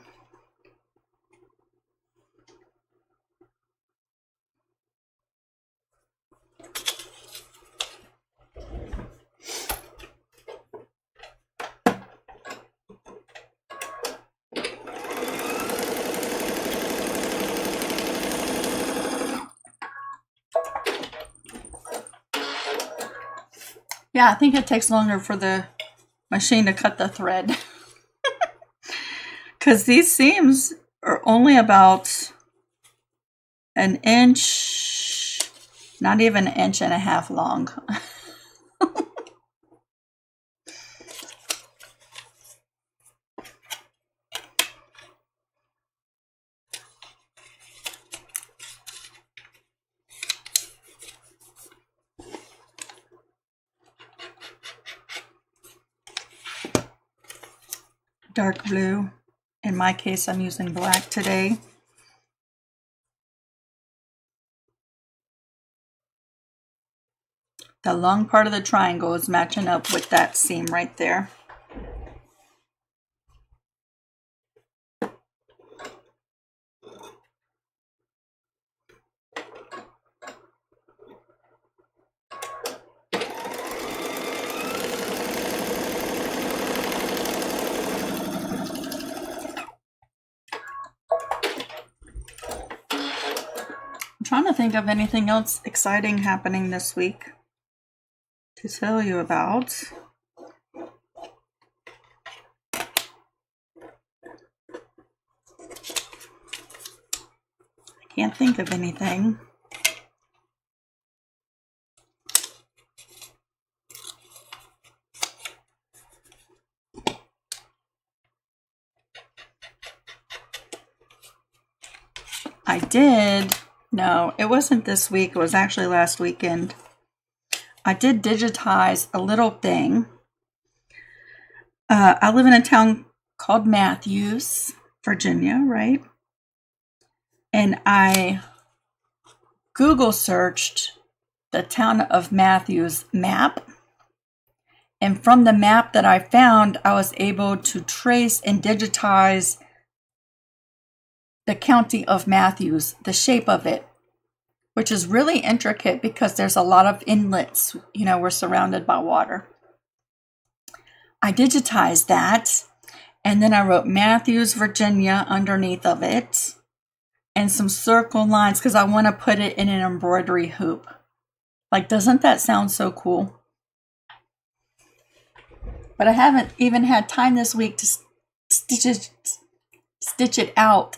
Yeah, I think it takes longer for the machine to cut the thread. Because these seams are only about an inch, not even an inch and a half long. Dark blue. In my case, I'm using black today. The long part of the triangle is matching up with that seam right there. I'm trying to think of anything else exciting happening this week to tell you about. I can't think of anything. I did. No, it wasn't this week. It was actually last weekend. I did digitize a little thing. I live in a town called Matthews, Virginia, right? And I Google searched the town of Matthews map. And from the map that I found, I was able to trace and digitize the county of Matthews, the shape of it, which is really intricate because there's a lot of inlets. You know, we're surrounded by water. I digitized that, and then I wrote Matthews, Virginia underneath of it, and some circle lines because I want to put it in an embroidery hoop. Like, doesn't that sound so cool? But I haven't even had time this week to stitch it out.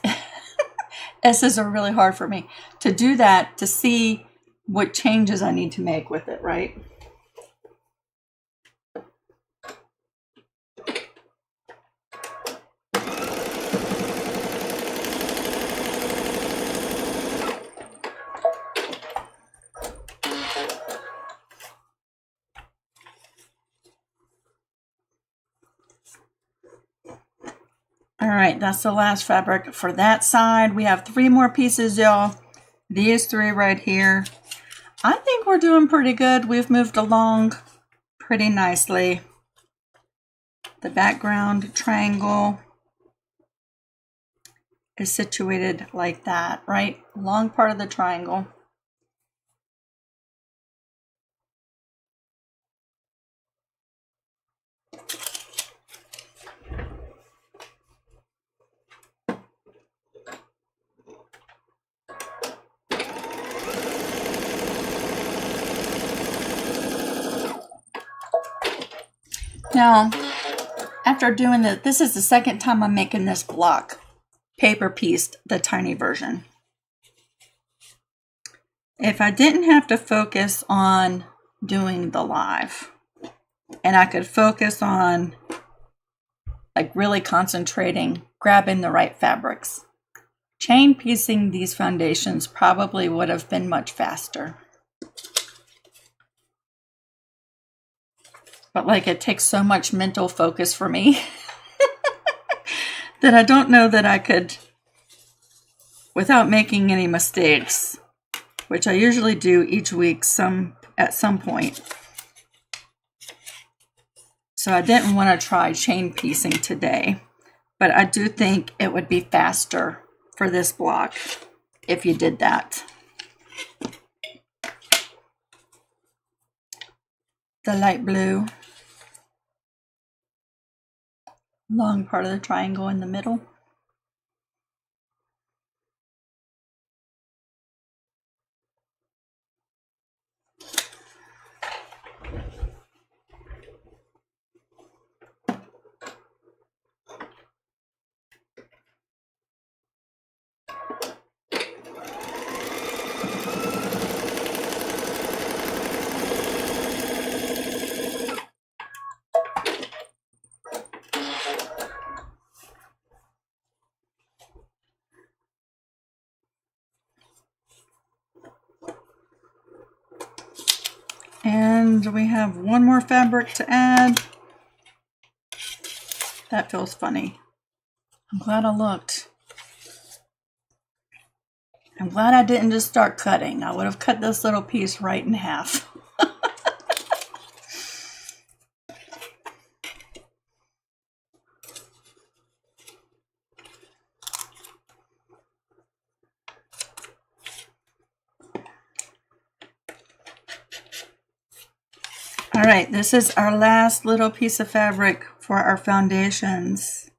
S's are really hard for me to do that, to see what changes I need to make with it, right? All right, that's the last fabric for that side. We have 3 more pieces, y'all. These 3 right here. I think we're doing pretty good. We've moved along pretty nicely. The background triangle is situated like that, right? Long part of the triangle. Now, after doing this is the second time I'm making this block, paper pieced, the tiny version. If I didn't have to focus on doing the live, and I could focus on like really concentrating, grabbing the right fabrics, chain piecing these foundations probably would have been much faster. But like it takes so much mental focus for me that I don't know that I could, without making any mistakes, which I usually do each week at some point. So I didn't want to try chain piecing today, but I do think it would be faster for this block if you did that. The light blue, long part of the triangle in the middle. And we have one more fabric to add. That feels funny. I'm glad I looked. I'm glad I didn't just start cutting. I would have cut this little piece right in half. All right, this is our last little piece of fabric for our foundations.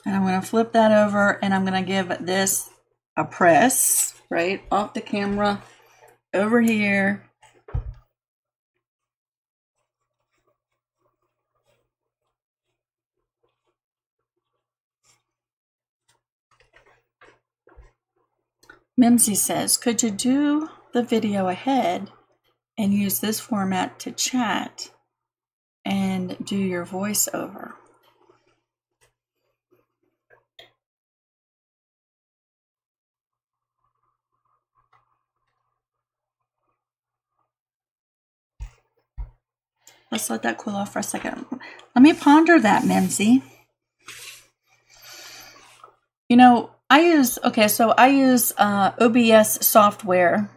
And I'm going to flip that over and I'm going to give this a press right off the camera over here. Mimsy says, could you do the video ahead and use this format to chat and do your voiceover? Let's let that cool off for a second. Let me ponder that, Mimsy. You know, I use OBS software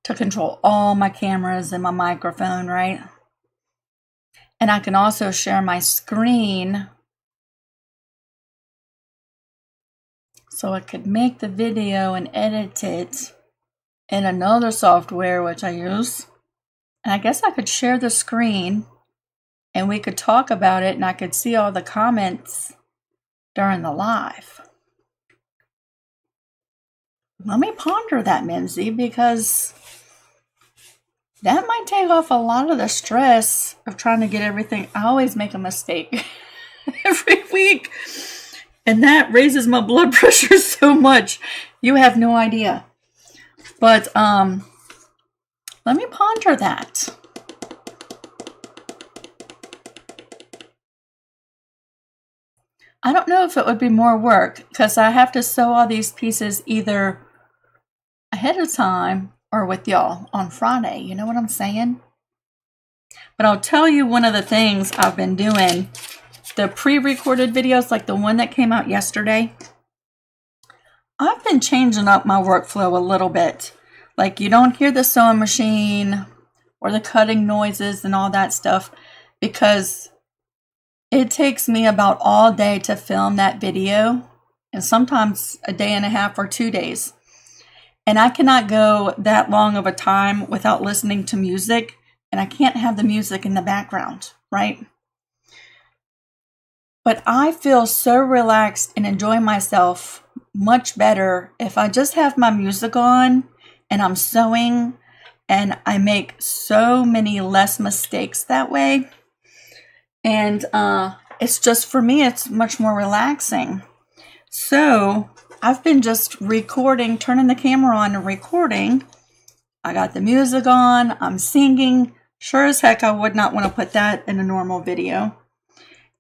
to control all my cameras and my microphone, right? And I can also share my screen so I could make the video and edit it in another software, which I use. And I guess I could share the screen and we could talk about it and I could see all the comments during the live. Let me ponder that, Mimsy, because that might take off a lot of the stress of trying to get everything. I always make a mistake every week. And that raises my blood pressure so much. You have no idea. But let me ponder that. I don't know if it would be more work because I have to sew all these pieces either ahead of time or with y'all on Friday. You know what I'm saying? But I'll tell you one of the things I've been doing. The pre-recorded videos, like the one that came out yesterday, I've been changing up my workflow a little bit. Like you don't hear the sewing machine or the cutting noises and all that stuff because it takes me about all day to film that video and sometimes a day and a half or 2 days. And I cannot go that long of a time without listening to music, and I can't have the music in the background, right? But I feel so relaxed and enjoy myself much better if I just have my music on and I'm sewing, and I make so many less mistakes that way. And it's just, for me, it's much more relaxing. So I've been just recording, turning the camera on and recording. I got the music on, I'm singing. Sure as heck I would not want to put that in a normal video.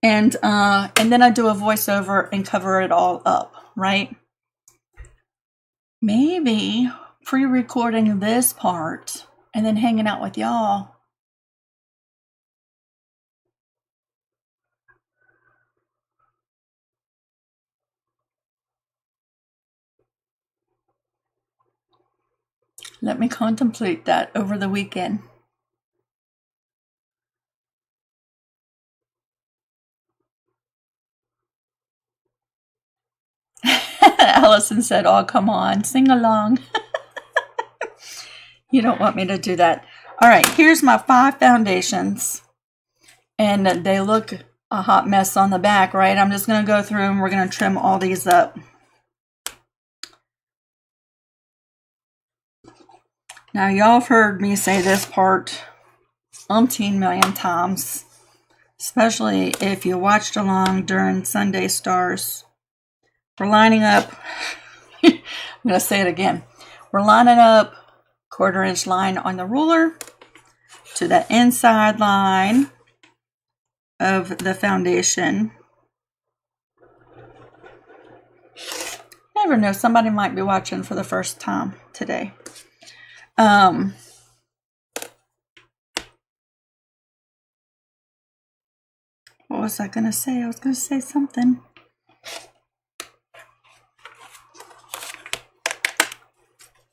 And then I do a voiceover and cover it all up, right? Maybe pre-recording this part and then hanging out with y'all. Let me contemplate that over the weekend. Allison said, "Oh, come on, sing along." You don't want me to do that. All right, here's my 5 foundations. And they look a hot mess on the back, right? I'm just going to go through and we're going to trim all these up. Now, y'all have heard me say this part umpteen million times, especially if you watched along during Sunday Stars. We're lining up, I'm going to say it again. We're lining up 1/4 inch line on the ruler to the inside line of the foundation. Never know, somebody might be watching for the first time today. What was I going to say? I was going to say something.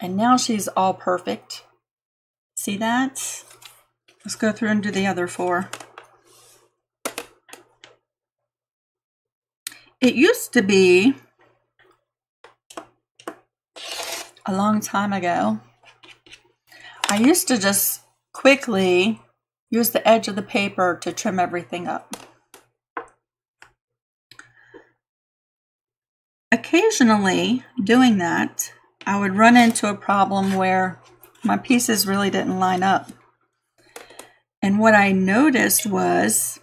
And now she's all perfect. See that? Let's go through and do the other 4. It used to be a long time ago, I used to just quickly use the edge of the paper to trim everything up. Occasionally, doing that, I would run into a problem where my pieces really didn't line up. And what I noticed was,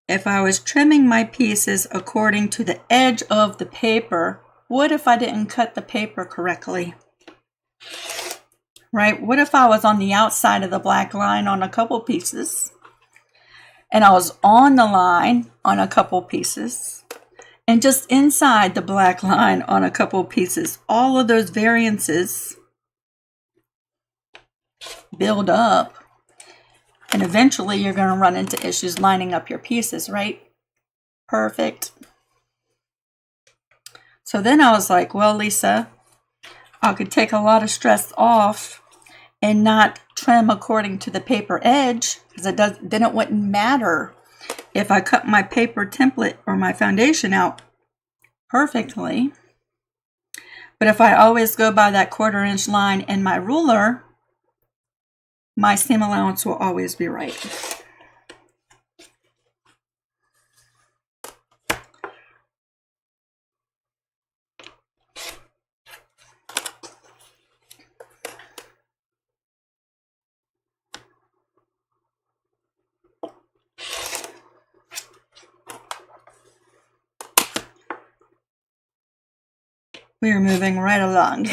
if I was trimming my pieces according to the edge of the paper, what if I didn't cut the paper correctly? Right? What if I was on the outside of the black line on a couple pieces, and I was on the line on a couple pieces, and just inside the black line on a couple pieces? All of those variances build up, and eventually you're going to run into issues lining up your pieces, right? Perfect. So then I was like, well, Lisa, I could take a lot of stress off and not trim according to the paper edge, because then it wouldn't matter if I cut my paper template or my foundation out perfectly. But if I always go by that 1/4 inch line in my ruler, my seam allowance will always be right. We are moving right along.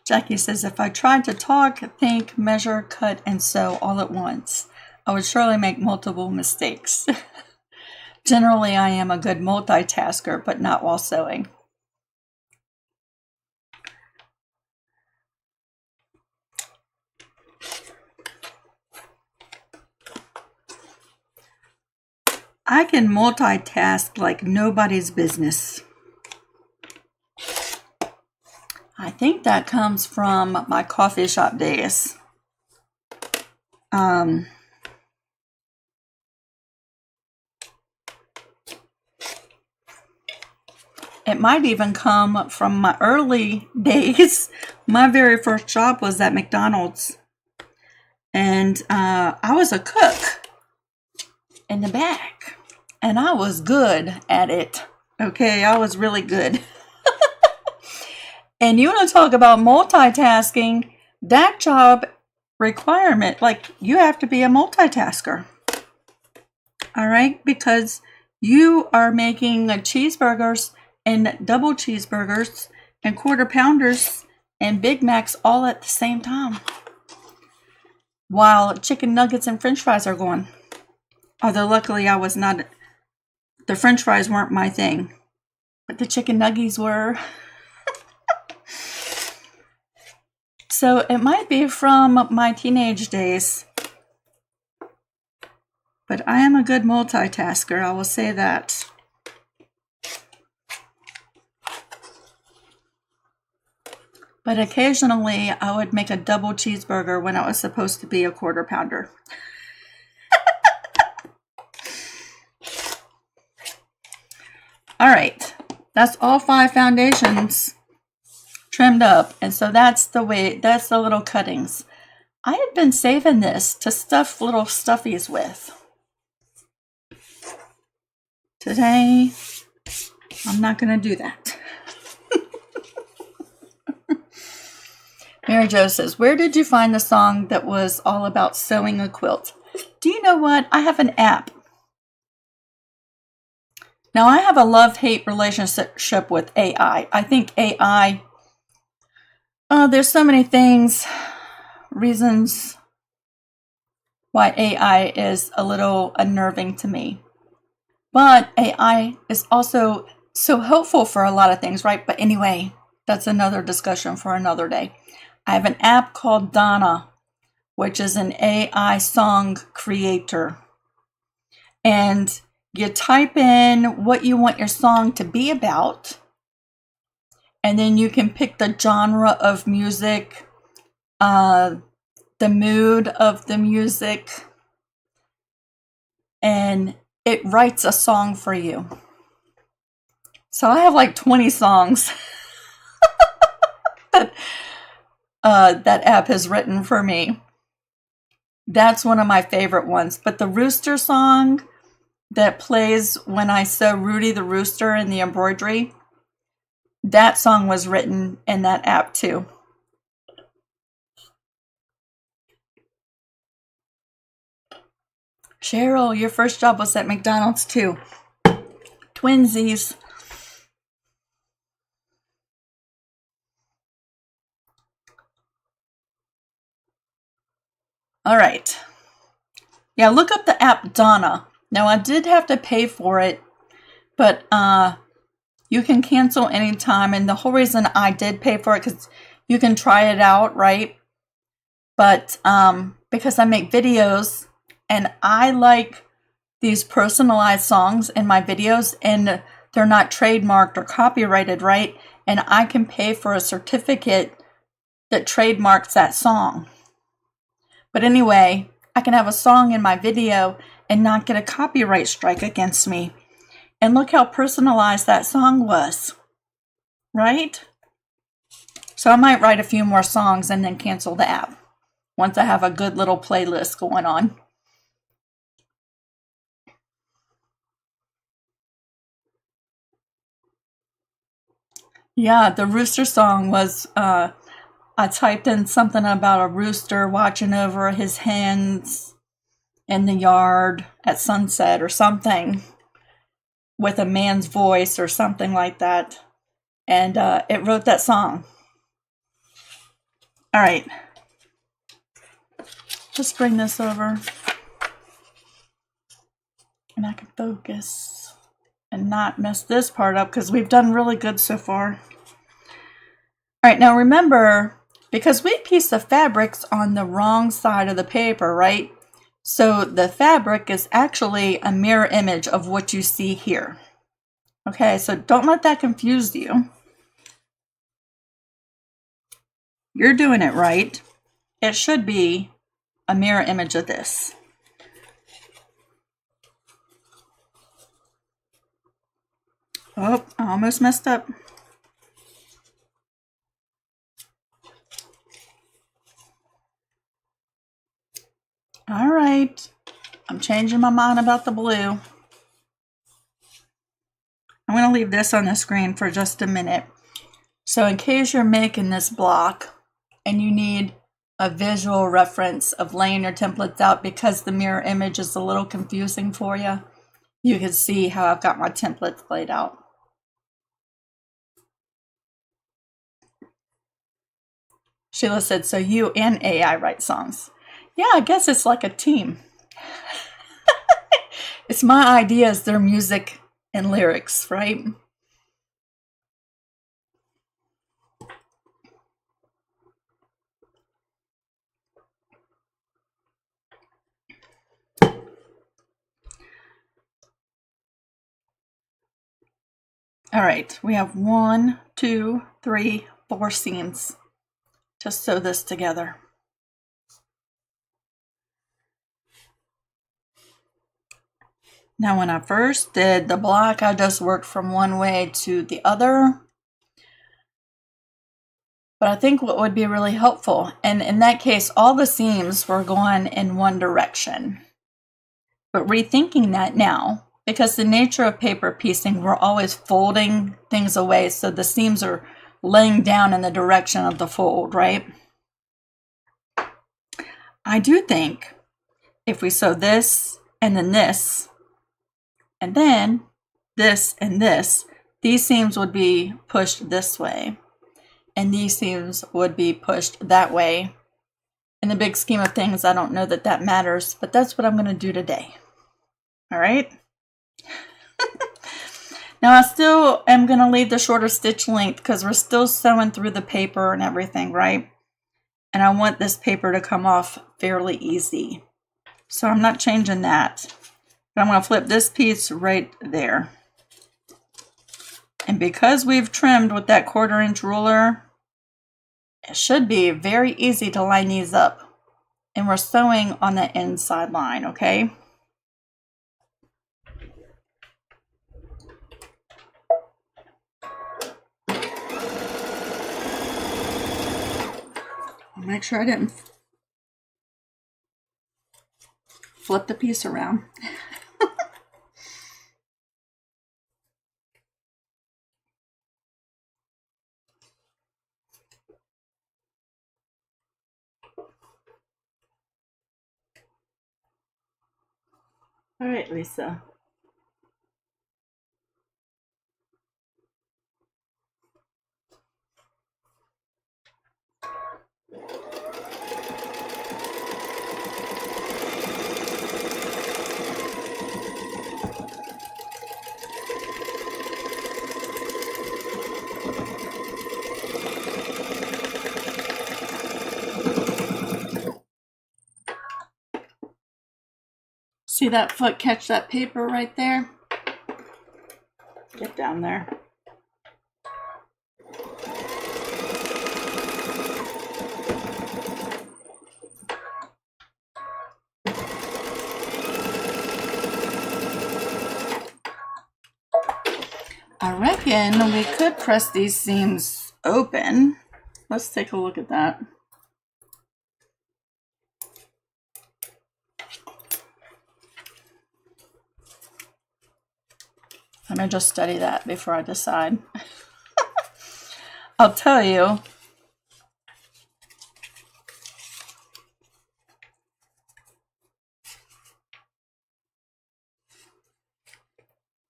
Jackie says, if I tried to talk, think, measure, cut, and sew all at once, I would surely make multiple mistakes. Generally, I am a good multitasker, but not while sewing. I can multitask like nobody's business. I think that comes from my coffee shop days. It might even come from my early days. My very first job was at McDonald's. And I was a cook in the back. And I was good at it. Okay, I was really good. And you want to talk about multitasking, that job requirement, like you have to be a multitasker. All right, because you are making cheeseburgers and double cheeseburgers and quarter pounders and Big Macs all at the same time. While chicken nuggets and french fries are going. Although luckily I was not, the french fries weren't my thing, but the chicken nuggies were. So it might be from my teenage days. But I am a good multitasker, I will say that. But occasionally I would make a double cheeseburger when it was supposed to be a quarter pounder. All right, that's all 5 foundations trimmed up. And so that's the little cuttings. I had been saving this to stuff little stuffies with. Today, I'm not going to do that. Mary Jo says, where did you find the song that was all about sewing a quilt? Do you know what? I have an app. Now, I have a love-hate relationship with AI. I think AI, there's so many reasons why AI is a little unnerving to me. But AI is also so helpful for a lot of things, right? But anyway, that's another discussion for another day. I have an app called Donna, which is an AI song creator. And you type in what you want your song to be about. And then you can pick the genre of music, the mood of the music, and it writes a song for you. So I have like 20 songs that app has written for me. That's one of my favorite ones. But the rooster song that plays when I sew Rudy the Rooster in the embroidery, that song was written in that app too. Cheryl, your first job was at McDonald's too. Twinsies. All right. Yeah, look up the app Donna. Now, I did have to pay for it, but you can cancel anytime. And the whole reason I did pay for it, because you can try it out, right? But because I make videos, and I like these personalized songs in my videos, and they're not trademarked or copyrighted, right? And I can pay for a certificate that trademarks that song. But anyway, I can have a song in my video and not get a copyright strike against me. And look how personalized that song was, right? So I might write a few more songs and then cancel the app once I have a good little playlist going on. Yeah, the rooster song was, I typed in something about a rooster watching over his hens in the yard at sunset or something with a man's voice or something like that. And it wrote that song. All right. Just bring this over. And I can focus and not mess this part up because we've done really good so far. All right, now remember, because we piece the fabrics on the wrong side of the paper, right? So the fabric is actually a mirror image of what you see here. Okay, so don't let that confuse you. you're doing it right. It should be a mirror image of this. Oh, I almost messed up. All right, I'm changing my mind about the blue. I'm going to leave this on the screen for just a minute. So in case you're making this block and you need a visual reference of laying your templates out because the mirror image is a little confusing for you, you can see how I've got my templates laid out. Sheila said, so you and AI write songs. Yeah, I guess it's like a team. It's my ideas, their music and lyrics, right? All right, we have 1, 2, 3, 4 seams to sew this together. Now, when I first did the block, I just worked from one way to the other. But I think what would be really helpful, and in that case, all the seams were going in one direction. But rethinking that now, because the nature of paper piecing, we're always folding things away, so the seams are laying down in the direction of the fold, right? I do think if we sew this and then this, and then this and this, these seams would be pushed this way, and these seams would be pushed that way. In the big scheme of things, I don't know that that matters, but that's what I'm going to do today. All right. Now I still am going to leave the shorter stitch length because we're still sewing through the paper and everything, right? And I want this paper to come off fairly easy. So I'm not changing that. But I'm going to flip this piece right there. And because we've trimmed with that 1/4 inch ruler, it should be very easy to line these up. And we're sewing on the inside line, okay? Make sure I didn't flip the piece around. All right, Lisa. See that foot catch that paper right there? Get down there. I reckon we could press these seams open. Let's take a look at that. Let me just study that before I decide. I'll tell you.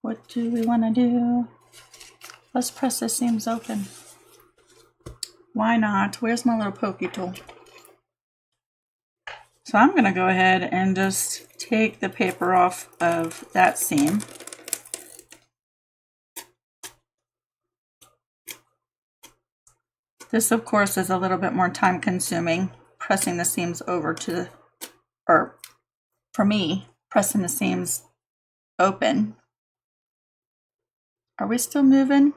What do we want to do? Let's press the seams open. Why not? Where's my little pokey tool? So I'm going to go ahead and just take the paper off of that seam. This, of course, is a little bit more time consuming, pressing the seams over to, or for me, pressing the seams open. Are we still moving?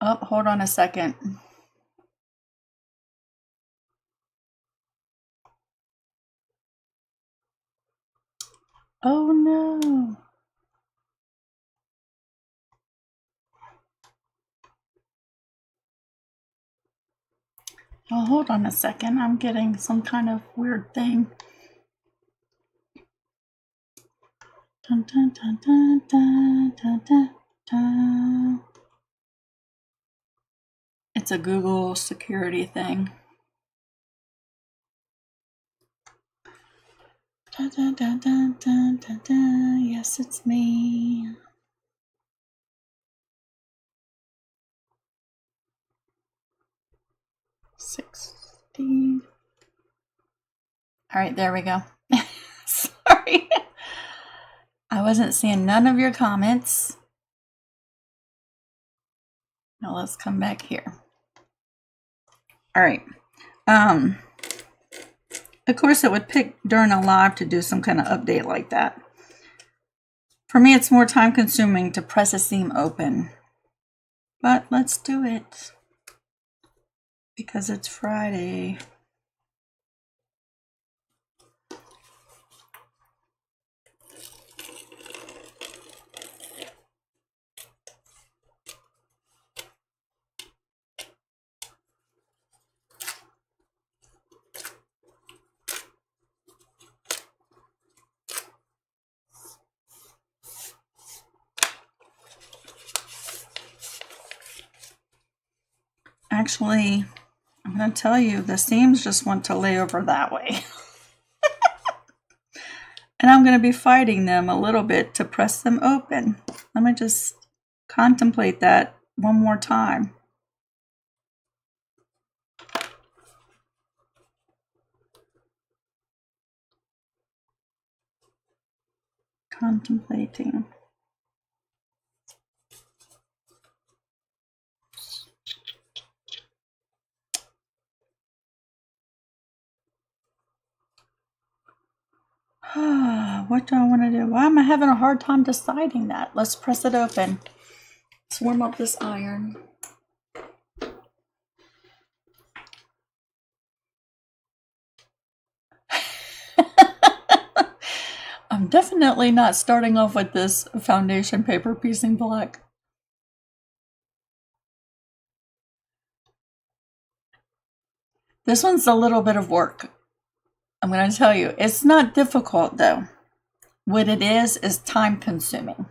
Oh, hold on a second. Oh no. Oh, hold on a second. I'm getting some kind of weird thing. Dun, dun, dun, dun, dun, dun, dun, dun. It's a Google security thing. Dun, dun, dun, dun, dun, dun, dun. Yes, it's me. $60. All right, there we go. Sorry. I wasn't seeing none of your comments. Now let's come back here. All right. Of course, it would pick during a live to do some kind of update like that. For me, it's more time consuming to press a seam open. But let's do it. Because it's Friday. Actually, I'm going to tell you, the seams just want to lay over that way. And I'm going to be fighting them a little bit to press them open. Let me just contemplate that one more time. Contemplating. What do I want to do? Why am I having a hard time deciding that? Let's press it open. Let's warm up this iron. I'm definitely not starting off with this foundation paper piecing block. This one's a little bit of work. I'm going to tell you, it's not difficult though. What it is time consuming.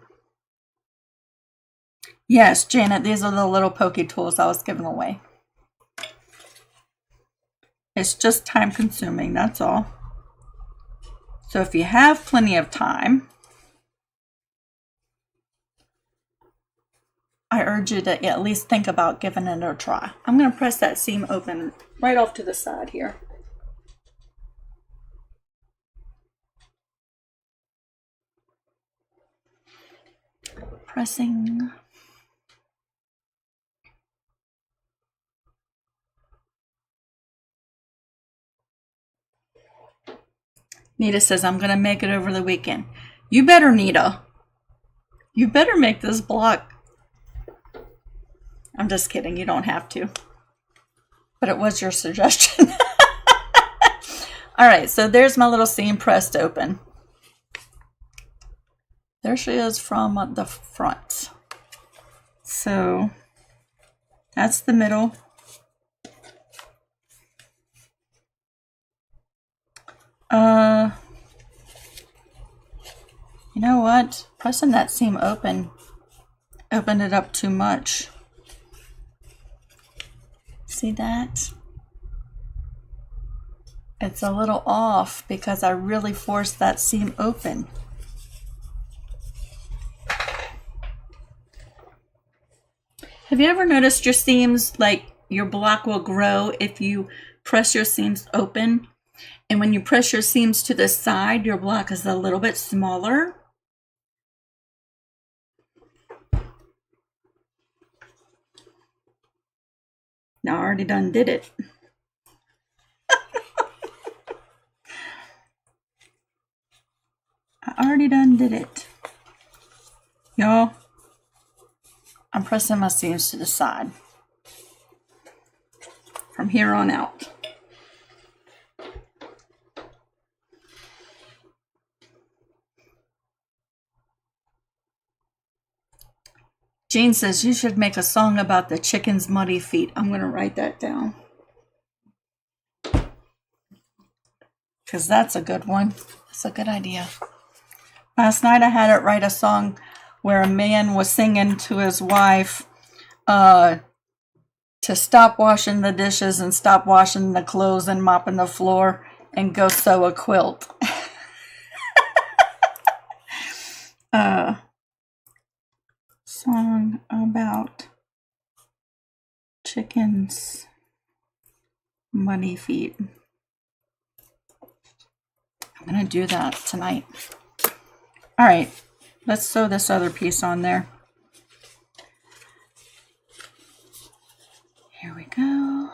Yes, Janet, these are the little pokey tools I was giving away. It's just time consuming, that's all. So if you have plenty of time, I urge you to at least think about giving it a try. I'm going to press that seam open right off to the side here. Pressing. Nita says, I'm going to make it over the weekend. You better, Nita. You better make this block. I'm just kidding. You don't have to. But it was your suggestion. All right, so there's my little seam pressed open. There she is from the front. So that's the middle. You know what? Pressing that seam open opened it up too much. See that? It's a little off because I really forced that seam open. Have you ever noticed your seams, like your block will grow if you press your seams open? And when you press your seams to the side, your block is a little bit smaller. Now I already done did it. I already done did it. Y'all, I'm pressing my seams to the side. from here on out. Jean says you should make a song about the chicken's muddy feet. I'm going to write that down, because that's a good one. That's a good idea. Last night I had it write a song where a man was singing to his wife to stop washing the dishes and stop washing the clothes and mopping the floor and go sew a quilt. Song about chickens' muddy feet. I'm going to do that tonight. All right, let's sew this other piece on there. Here we go.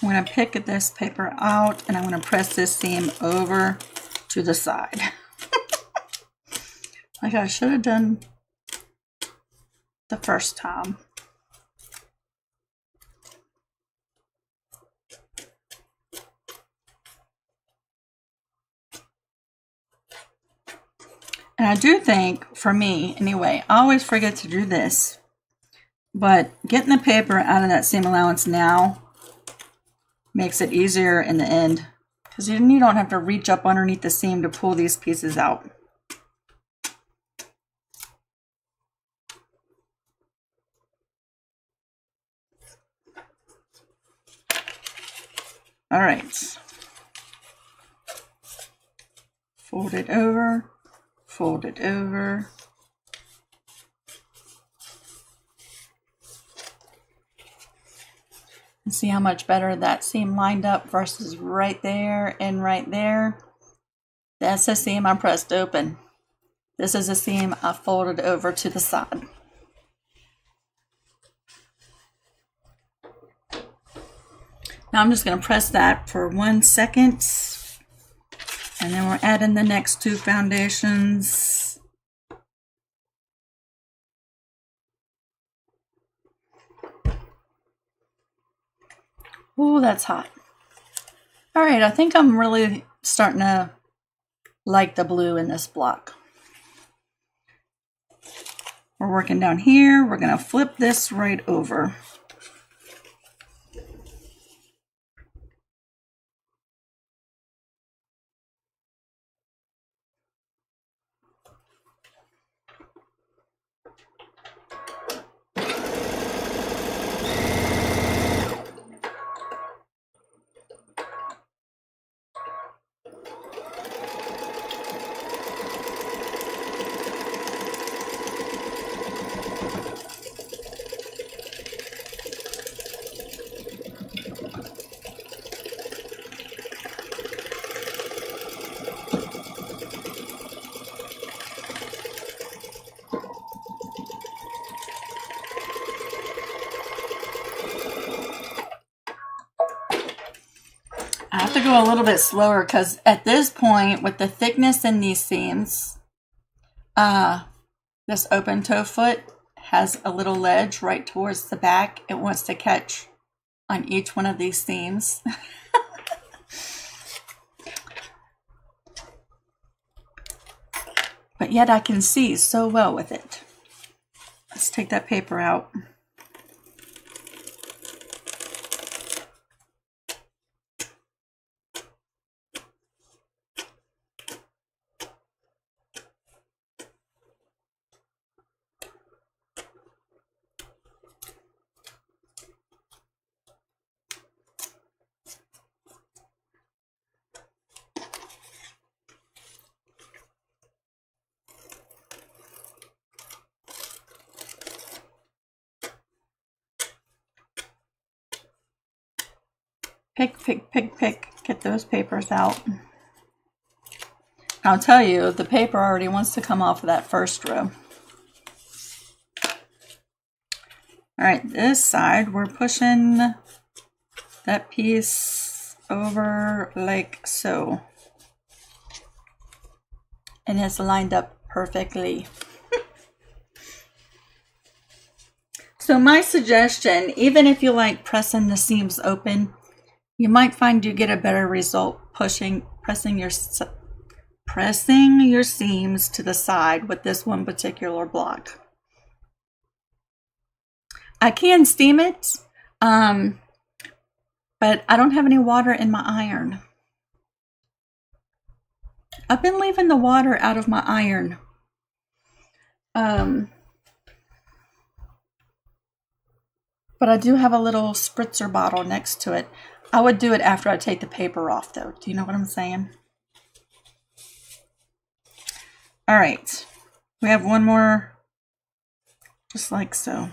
I'm going to pick this paper out and I'm going to press this seam over to the side. Like I should have done the first time. And I do think, for me anyway, I always forget to do this, but getting the paper out of that seam allowance now makes it easier in the end, because then you don't have to reach up underneath the seam to pull these pieces out. All right. Fold it over, fold it over. And see how much better that seam lined up versus right there and right there. That's a seam I pressed open. This is a seam I folded over to the side. Now I'm just going to press that for 1 second. And then we're adding the next two foundations. Oh, that's hot. All right, I think I'm really starting to like the blue in this block. We're working down here. We're going to flip this right over. I have to go a little bit slower because at this point, with the thickness in these seams, this open toe foot has a little ledge right towards the back. It wants to catch on each one of these seams. But yet I can see so well with it. Let's take that paper out. Pick, pick, pick, pick. Get those papers out. I'll tell you, the paper already wants to come off of that first row. All right, this side, we're pushing that piece over like so. And it's lined up perfectly. So my suggestion, even if you like pressing the seams open, you might find you get a better result pressing your seams to the side with this one particular block. I can steam it, but I don't have any water in my iron. I've been leaving the water out of my iron. But I do have a little spritzer bottle next to it. I would do it after I take the paper off though. Do you know what I'm saying? All right. We have one more, just like so.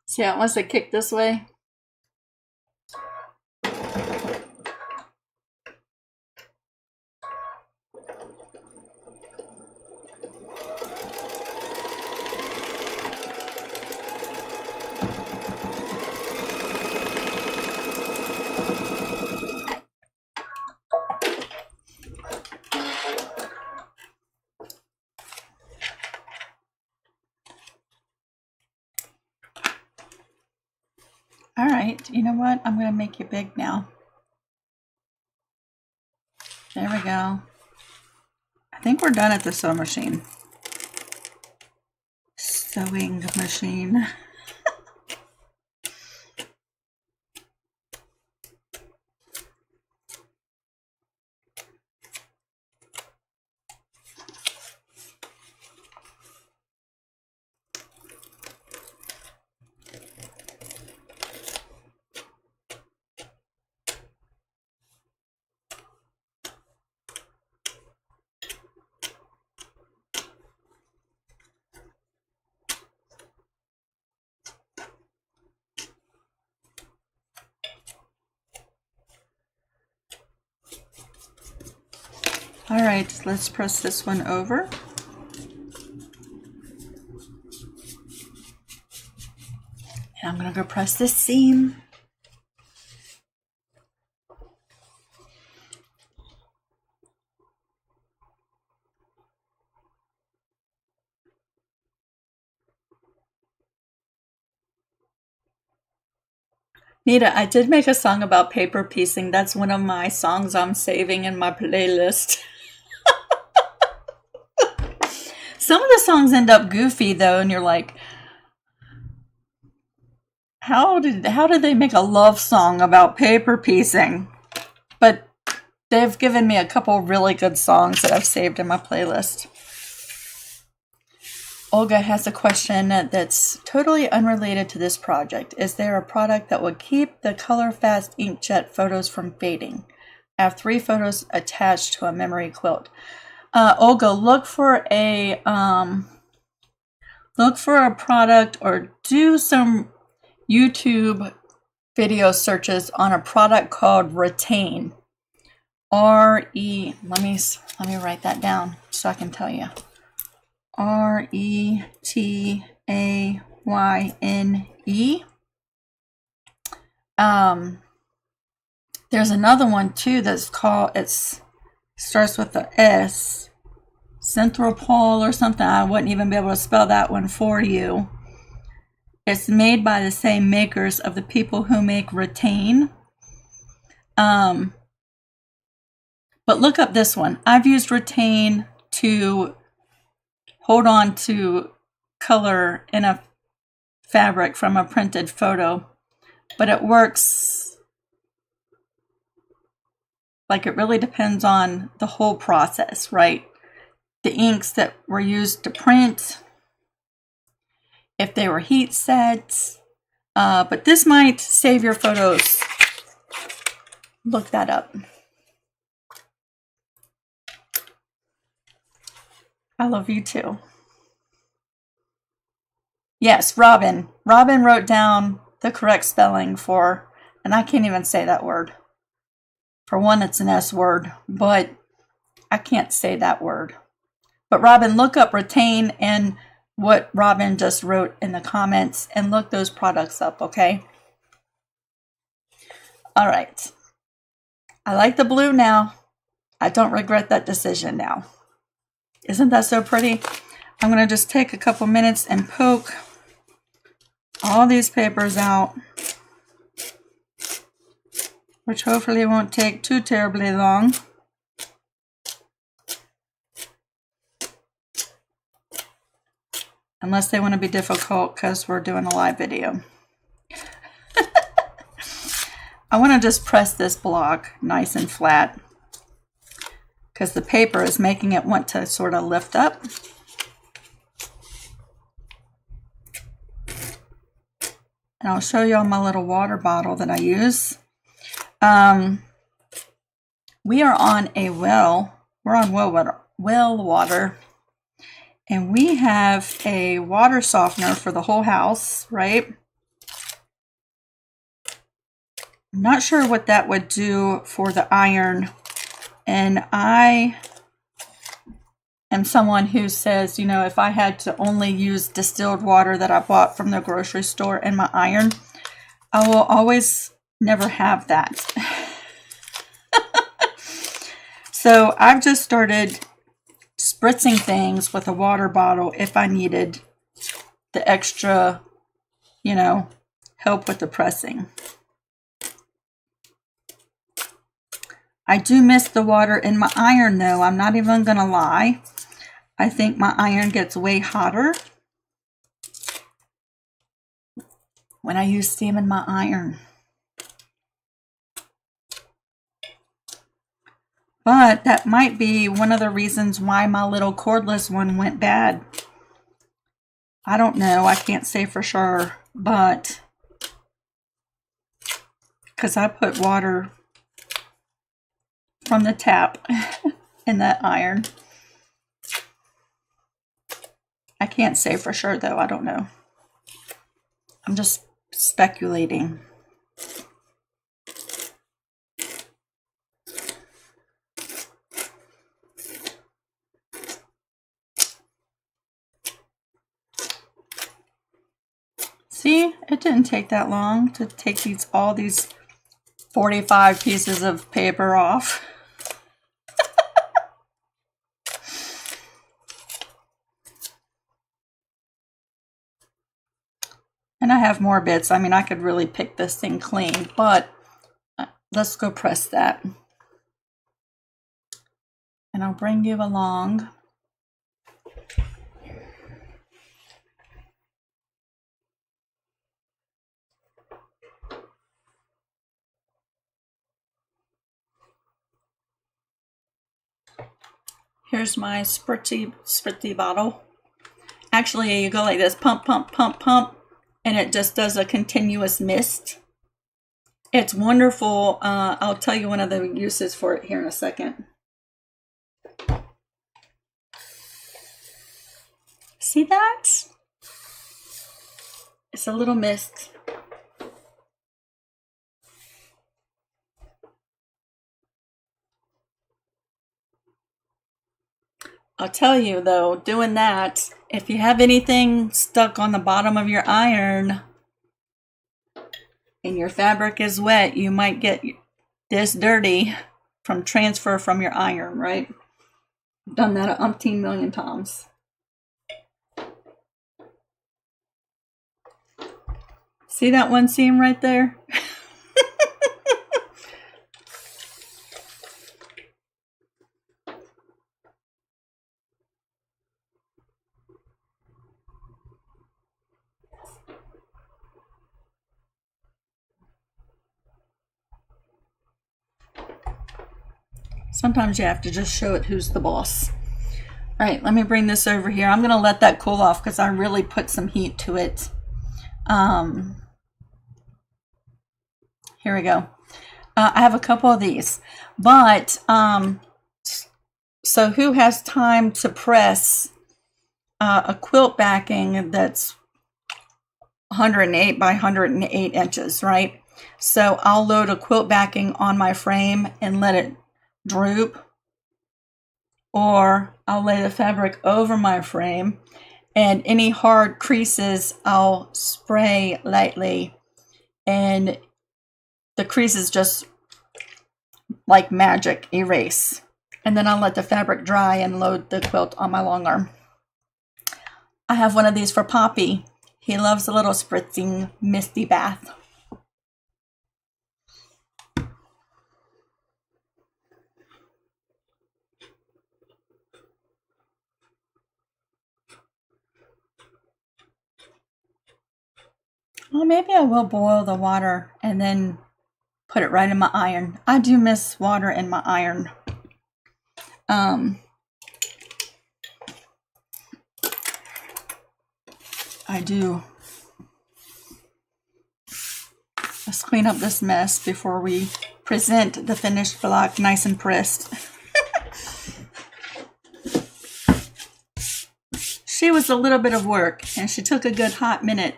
See how it wants to kick this way? All right, you know what? I'm going to make you big now. There we go. I think we're done at the sewing machine. Sewing machine. All right, let's press this one over. And I'm going to go press this seam. Nita, I did make a song about paper piecing. That's one of my songs I'm saving in my playlist. Some of the songs end up goofy though, and you're like, how did they make a love song about paper piecing? But they've given me a couple really good songs that I've saved in my playlist. Olga has a question that's totally unrelated to this project. Is there a product that would keep the color fast inkjet photos from fading? I have 3 photos attached to a memory quilt. Olga, look for a product or do some YouTube video searches on a product called Retain. Let me write that down so I can tell you. Retayne. There's another one too that's called, starts with the S, Synthropol or something. I wouldn't even be able to spell that one for you. It's made by the same makers of the people who make rattan. But look up this one. I've used rattan to hold on to color in a fabric from a printed photo, but it works like it really depends on the whole process, right? The inks that were used to print, if they were heat sets, but this might save your photos. Look that up. I love you too. Yes, Robin. Robin wrote down the correct spelling for, and I can't even say that word. For one, it's an S word, but I can't say that word. But Robin, look up rattan and what Robin just wrote in the comments and look those products up, okay? All right. I like the blue now. I don't regret that decision now. Isn't that so pretty? I'm going to just take a couple minutes and poke all these papers out, which hopefully won't take too terribly long. Unless they want to be difficult because we're doing a live video. I want to just press this block nice and flat because the paper is making it want to sort of lift up. And I'll show you all my little water bottle that I use. We are on a well. We're on well water. And we have a water softener for the whole house, right? I'm not sure what that would do for the iron. And I am someone who says, you know, if I had to only use distilled water that I bought from the grocery store in my iron, I will always never have that. So I've just started spritzing things with a water bottle if I needed the extra, you know, help with the pressing. I do miss the water in my iron though. I'm not even going to lie. I think my iron gets way hotter when I use steam in my iron. But that might be one of the reasons why my little cordless one went bad. I don't know. I can't say for sure, but because I put water from the tap in that iron. I can't say for sure though. I don't know. I'm just speculating. See, it didn't take that long to take all these 45 pieces of paper off. And I have more bits. I mean, I could really pick this thing clean, but let's go press that. And I'll bring you along. Here's my spritzy bottle. Actually, you go like this, pump, pump, pump, pump, and it just does a continuous mist. It's wonderful. I'll tell you one of the uses for it here in a second. See that? It's a little mist. I'll tell you though, doing that, if you have anything stuck on the bottom of your iron and your fabric is wet, you might get this dirty from transfer from your iron, right? I've done that 1,000,000 times. See that one seam right there? Sometimes you have to just show it who's the boss. All right, let me bring this over here. I'm gonna let that cool off because I really put some heat to it. Here we go. I have a couple of these, but so who has time to press a quilt backing that's 108 by 108 inches, right? So I'll load a quilt backing on my frame and let it droop, or I'll lay the fabric over my frame, and any hard creases I'll spray lightly, and the creases just like magic erase. And then I'll let the fabric dry and load the quilt on my long arm. I have one of these for Poppy. He loves a little spritzing misty bath. Well, maybe I will boil the water and then put it right in my iron. I do miss water in my iron. I do. Let's clean up this mess before we present the finished block nice and pressed. She was a little bit of work, and she took a good hot minute,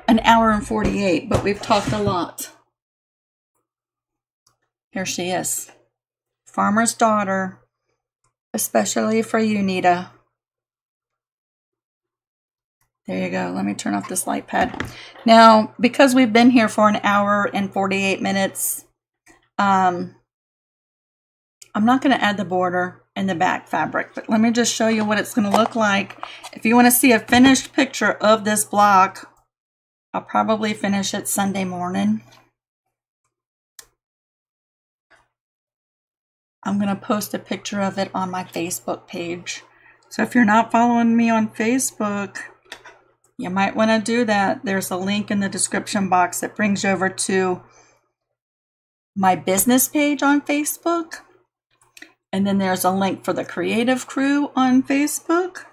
an hour and 48, but we've talked a lot. Here she is. Farmer's daughter, especially for you, Nita. There you go. Let me turn off this light pad. Now, because we've been here for an hour and 48 minutes, I'm not going to add the border and the back fabric, but let me just show you what it's going to look like. If you want to see a finished picture of this block, I'll probably finish it Sunday morning. I'm going to post a picture of it on my Facebook page. So if you're not following me on Facebook, you might want to do that. There's a link in the description box that brings you over to my business page on Facebook. And then there's a link for the creative crew on Facebook.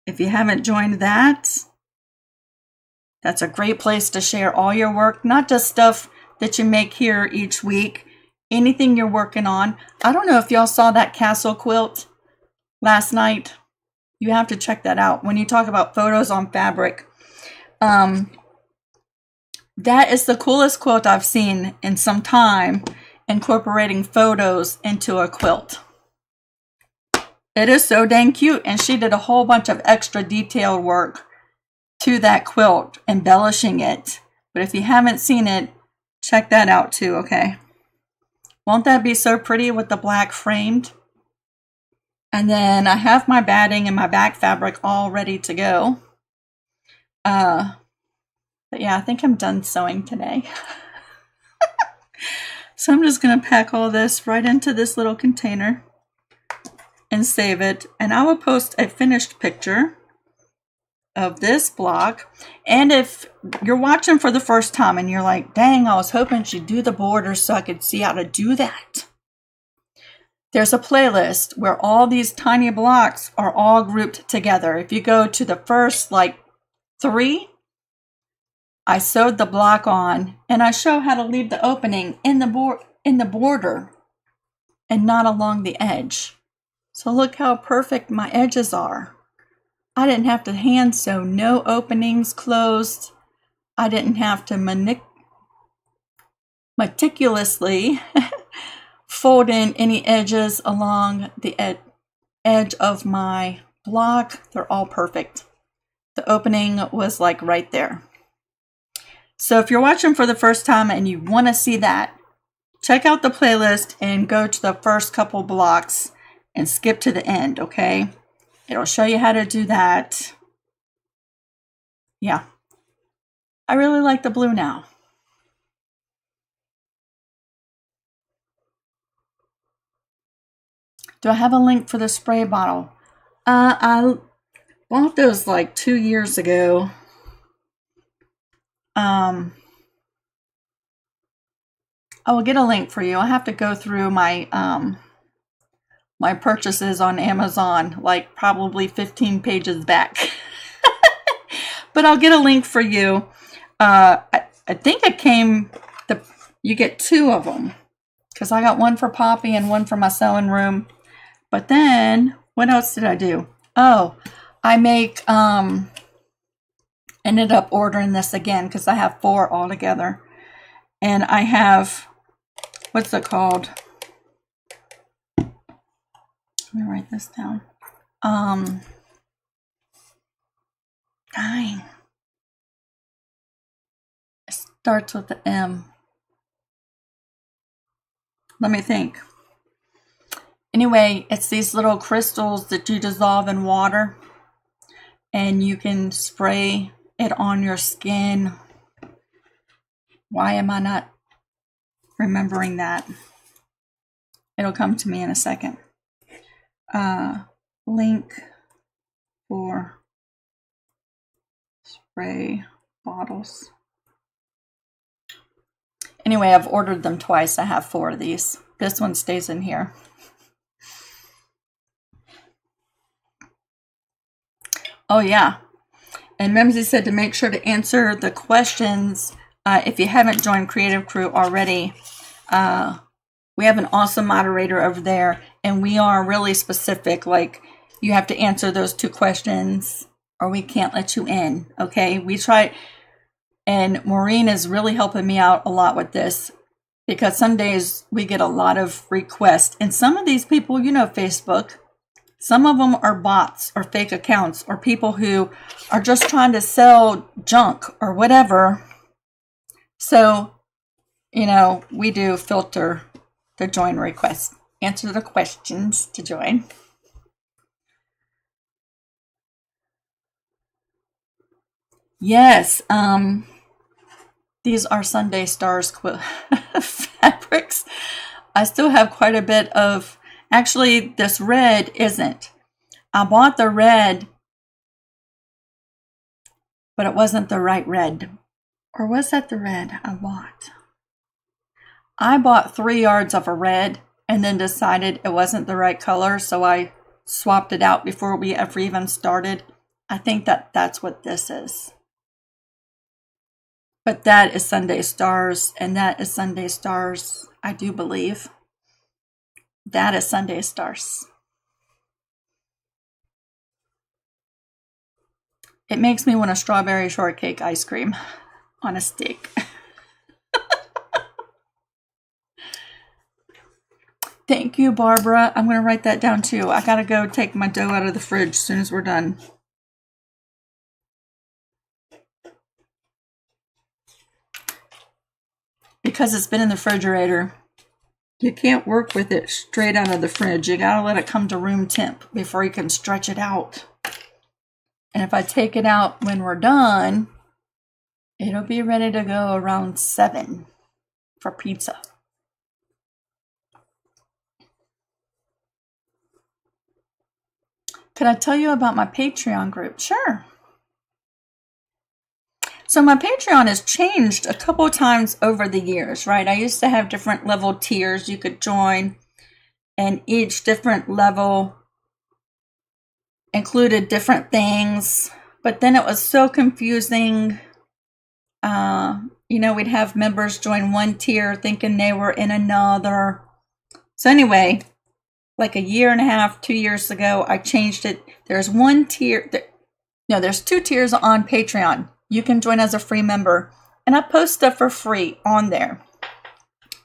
If you haven't joined that, that's a great place to share all your work, not just stuff that you make here each week, anything you're working on. I don't know if y'all saw that castle quilt last night. You have to check that out. When you talk about photos on fabric, that is the coolest quilt I've seen in some time, incorporating photos into a quilt. It is so dang cute, and she did a whole bunch of extra detailed work to that quilt, embellishing it. But if you haven't seen it, check that out too, okay? Won't that be so pretty with the black framed? And then I have my batting and my back fabric all ready to go. But yeah, I think I'm done sewing today. So I'm just going to pack all this right into this little container and save it. And I will post a finished picture of this block. And if you're watching for the first time and you're like, dang, I was hoping she'd do the borders so I could see how to do that. There's a playlist where all these tiny blocks are all grouped together. If you go to the first like 3, I sewed the block on, and I show how to leave the opening in the border and not along the edge. So look how perfect my edges are. I didn't have to hand sew, no openings closed. I didn't have to meticulously fold in any edges along the edge of my block. They're all perfect. The opening was like right there. So if you're watching for the first time and you want to see that, check out the playlist and go to the first couple blocks and skip to the end, okay? It'll show you how to do that. Yeah. I really like the blue now. Do I have a link for the spray bottle? I bought those like 2 years ago. I will get a link for you. I have to go through my my purchases on Amazon, like probably 15 pages back. But I'll get a link for you. I think it came, you get 2 of them, because I got one for Poppy and one for my sewing room. But then, what else did I do? Oh, I ended up ordering this again because I have 4 altogether. And I have, what's it called? Let me write this down. Dang. It starts with the M. Let me think. Anyway, it's these little crystals that you dissolve in water, and you can spray it on your skin. Why am I not remembering that? It'll come to me in a second. Link for spray bottles. Anyway, I've ordered them twice. I have 4 of these. This one stays in here. Oh yeah, and Memsy said to make sure to answer the questions if you haven't joined Creative Crew already. We have an awesome moderator over there, and we are really specific. Like, you have to answer those 2 questions or we can't let you in, okay? We try, and Maureen is really helping me out a lot with this, because some days we get a lot of requests, and some of these people, you know, Facebook, some of them are bots or fake accounts or people who are just trying to sell junk or whatever. So, you know, we do filter the join requests, answer the questions to join. Yes, these are Sunday Stars quilt fabrics. I still have quite a bit of, actually this red isn't. I bought the red, but it wasn't the right red. Or was that the red I bought? I bought 3 yards of a red and then decided it wasn't the right color, so I swapped it out before we ever even started. I think that's what this is. But that is Sunday Stars, and that is Sunday Stars, I do believe. That is Sunday Stars. It makes me want a strawberry shortcake ice cream on a stick. Thank you, Barbara. I'm going to write that down too. I got to go take my dough out of the fridge as soon as we're done. Because it's been in the refrigerator, you can't work with it straight out of the fridge. You got to let it come to room temp before you can stretch it out. And if I take it out when we're done, it'll be ready to go around 7 for pizza. Could I tell you about my Patreon group? Sure. So my Patreon has changed a couple of times over the years, right? I used to have different level tiers you could join, and each different level included different things. But then it was so confusing. You know, we'd have members join one tier thinking they were in another. So anyway, like a year and a half, 2 years ago, I changed it. There's one tier. No, there's 2 tiers on Patreon. You can join as a free member, and I post stuff for free on there.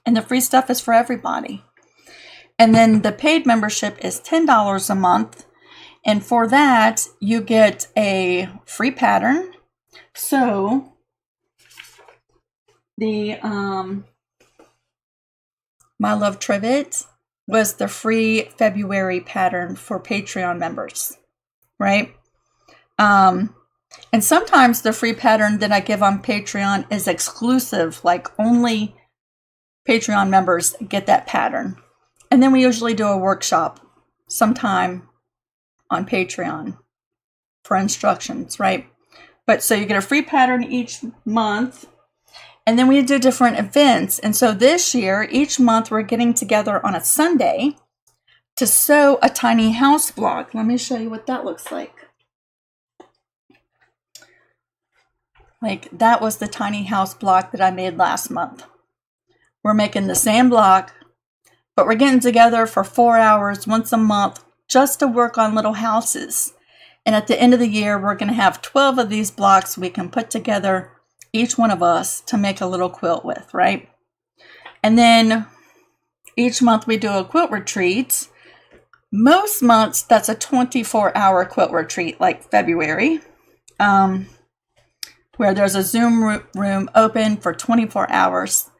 And the free stuff is for everybody. And then the paid membership is $10 a month. And for that, you get a free pattern. So the My Love Trivet was the free February pattern for Patreon members, right? And sometimes the free pattern that I give on Patreon is exclusive, like only Patreon members get that pattern. And then we usually do a workshop sometime on Patreon for instructions, right? But so you get a free pattern each month, and then we do different events. And so this year, each month we're getting together on a Sunday to sew a tiny house block. Let me show you what that looks like. Like that was the tiny house block that I made last month. We're making the same block, but we're getting together for 4 hours once a month just to work on little houses. And at the end of the year, we're going to have 12 of these blocks we can put together, each one of us, to make a little quilt with, right? And then each month we do a quilt retreat. Most months, that's a 24-hour quilt retreat, like February, where there's a Zoom room open for 24 hours.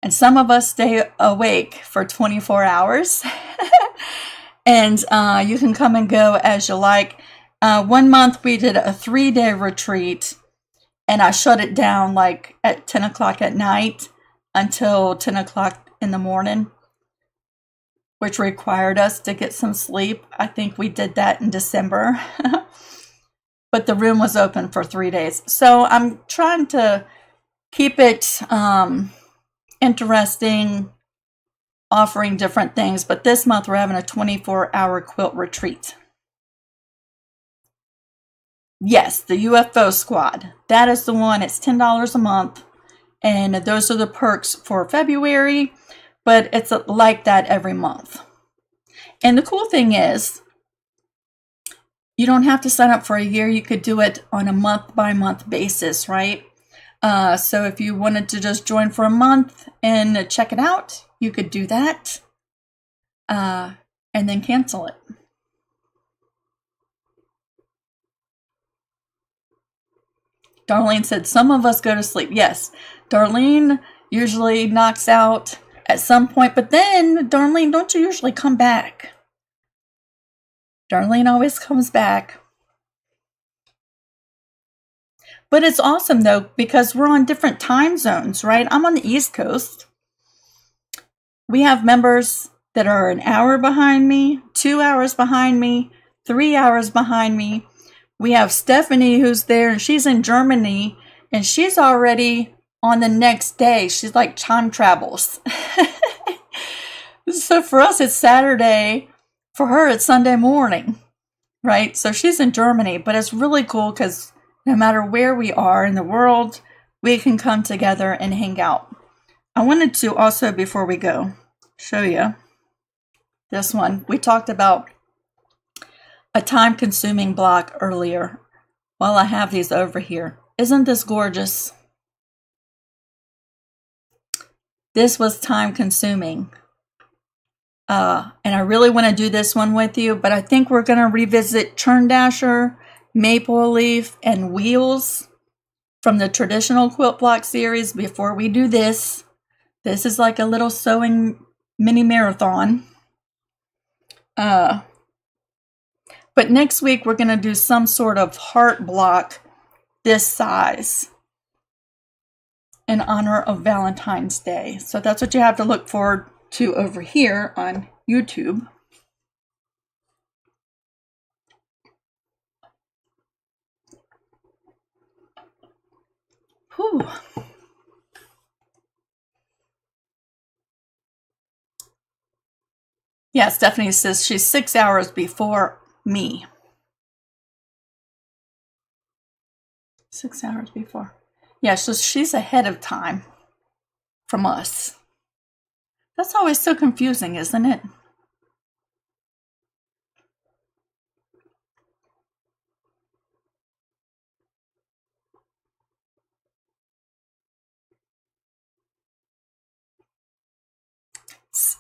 And some of us stay awake for 24 hours. And you can come and go as you like. One month we did a 3-day retreat, and I shut it down like at 10 o'clock at night until 10 o'clock in the morning, which required us to get some sleep. I think we did that in December. But the room was open for 3 days. So I'm trying to keep it interesting, offering different things. But this month we're having a 24-hour quilt retreat. Yes, the UFO squad. That is the one. It's $10 a month. And those are the perks for February. But it's like that every month. And the cool thing is, you don't have to sign up for a year. You could do it on a month-by-month basis, right? So if you wanted to just join for a month and check it out, you could do that and then cancel it. Darlene said, some of us go to sleep. Yes, Darlene usually knocks out at some point, but then, Darlene, don't you usually come back? Darlene always comes back. But it's awesome, though, because we're on different time zones, right? I'm on the East Coast. We have members that are an hour behind me, 2 hours behind me, 3 hours behind me. We have Stephanie who's there, and she's in Germany, and she's already on the next day. She's like time travels. So for us, it's Saturday. For her, it's Sunday morning, right? So she's in Germany, but it's really cool because no matter where we are in the world, we can come together and hang out. I wanted to also, before we go, show you this one. We talked about a time-consuming block earlier. While I have these over here. Isn't this gorgeous? This was time-consuming. And I really want to do this one with you, but I think we're going to revisit Churn Dasher, Maple Leaf, and Wheels from the traditional quilt block series before we do this. This is like a little sewing mini marathon. But next week we're going to do some sort of heart block this size in honor of Valentine's Day. So that's what you have to look forward to over here on YouTube. Whew. Yeah, Stephanie says she's 6 hours before me. 6 hours before. Yeah, so she's ahead of time from us. That's always so confusing, isn't it? It's,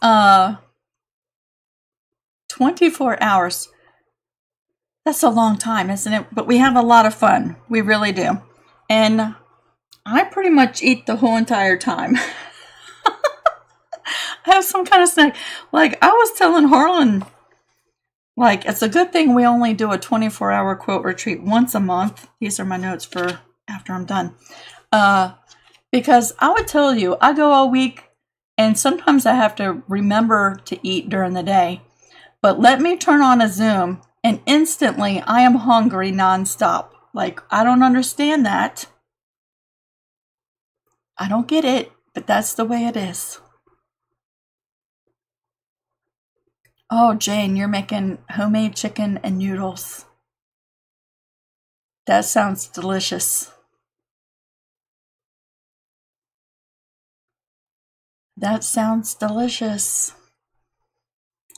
24 hours. That's a long time, isn't it? But we have a lot of fun. We really do. And I pretty much eat the whole entire time. I have some kind of snack. Like I was telling Harlan Like, it's a good thing we only do a 24-hour quilt retreat once a month. These are my notes for after I'm done. Because I would tell you, I go all week, and sometimes I have to remember to eat during the day. But let me turn on a Zoom, and instantly I am hungry nonstop. Like, I don't understand that. I don't get it, but that's the way it is. Oh, Jane, you're making homemade chicken and noodles. That sounds delicious. That sounds delicious.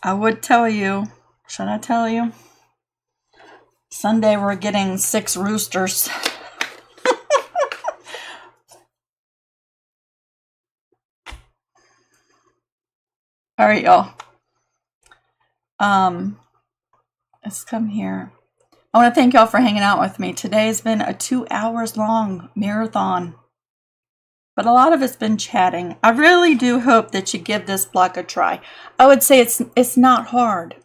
I would tell you. Should I tell you? Sunday we're getting 6 roosters. All right, y'all. Let's come here. I want to thank y'all for hanging out with me. Today has been a 2 hours long marathon, but a lot of it's been chatting. I really do hope that you give this block a try. I would say it's not hard.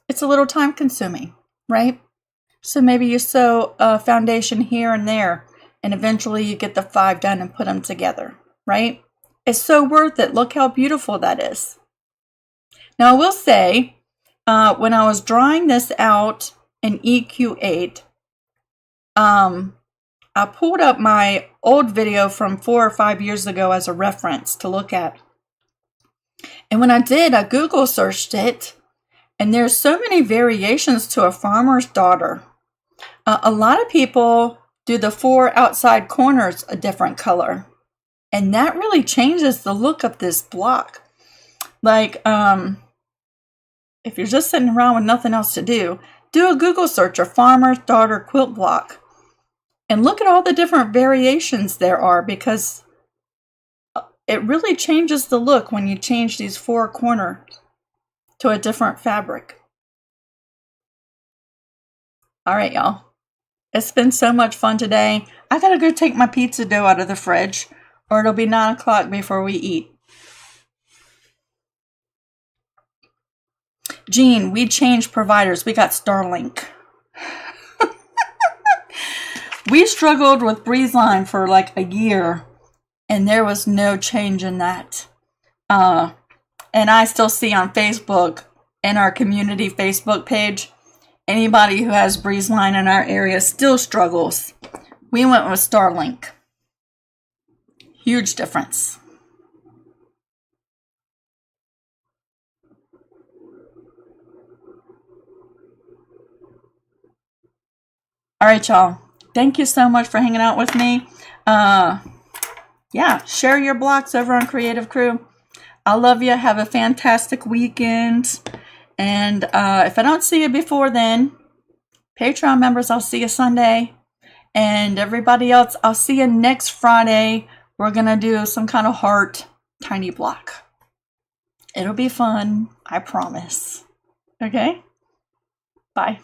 It's a little time consuming, right? So maybe you sew a foundation here and there, and eventually you get the 5 done and put them together, right? It's so worth it. Look how beautiful that is. Now I will say, when I was drawing this out in EQ8, I pulled up my old video from 4 or 5 years ago as a reference to look at. And when I did, I Google searched it, and there's so many variations to a farmer's daughter. A lot of people do the 4 outside corners a different color, and that really changes the look of this block. Like, if you're just sitting around with nothing else to do a Google search of farmer's daughter quilt block and look at all the different variations there are, because it really changes the look when you change these 4 corners to a different fabric. All right, y'all. It's been so much fun today. I gotta go take my pizza dough out of the fridge, or it'll be 9 o'clock before we eat. Jean, we changed providers. We got Starlink. We struggled with BreezeLine for like a year, and there was no change in that. And I still see on Facebook, in our community Facebook page, anybody who has BreezeLine in our area still struggles. We went with Starlink. Huge difference. All right, y'all. Thank you so much for hanging out with me. Yeah, share your blocks over on Creative Crew. I love you. Have a fantastic weekend. And if I don't see you before then, Patreon members, I'll see you Sunday. And everybody else, I'll see you next Friday. We're going to do some kind of heart tiny block. It'll be fun. I promise. Okay? Bye.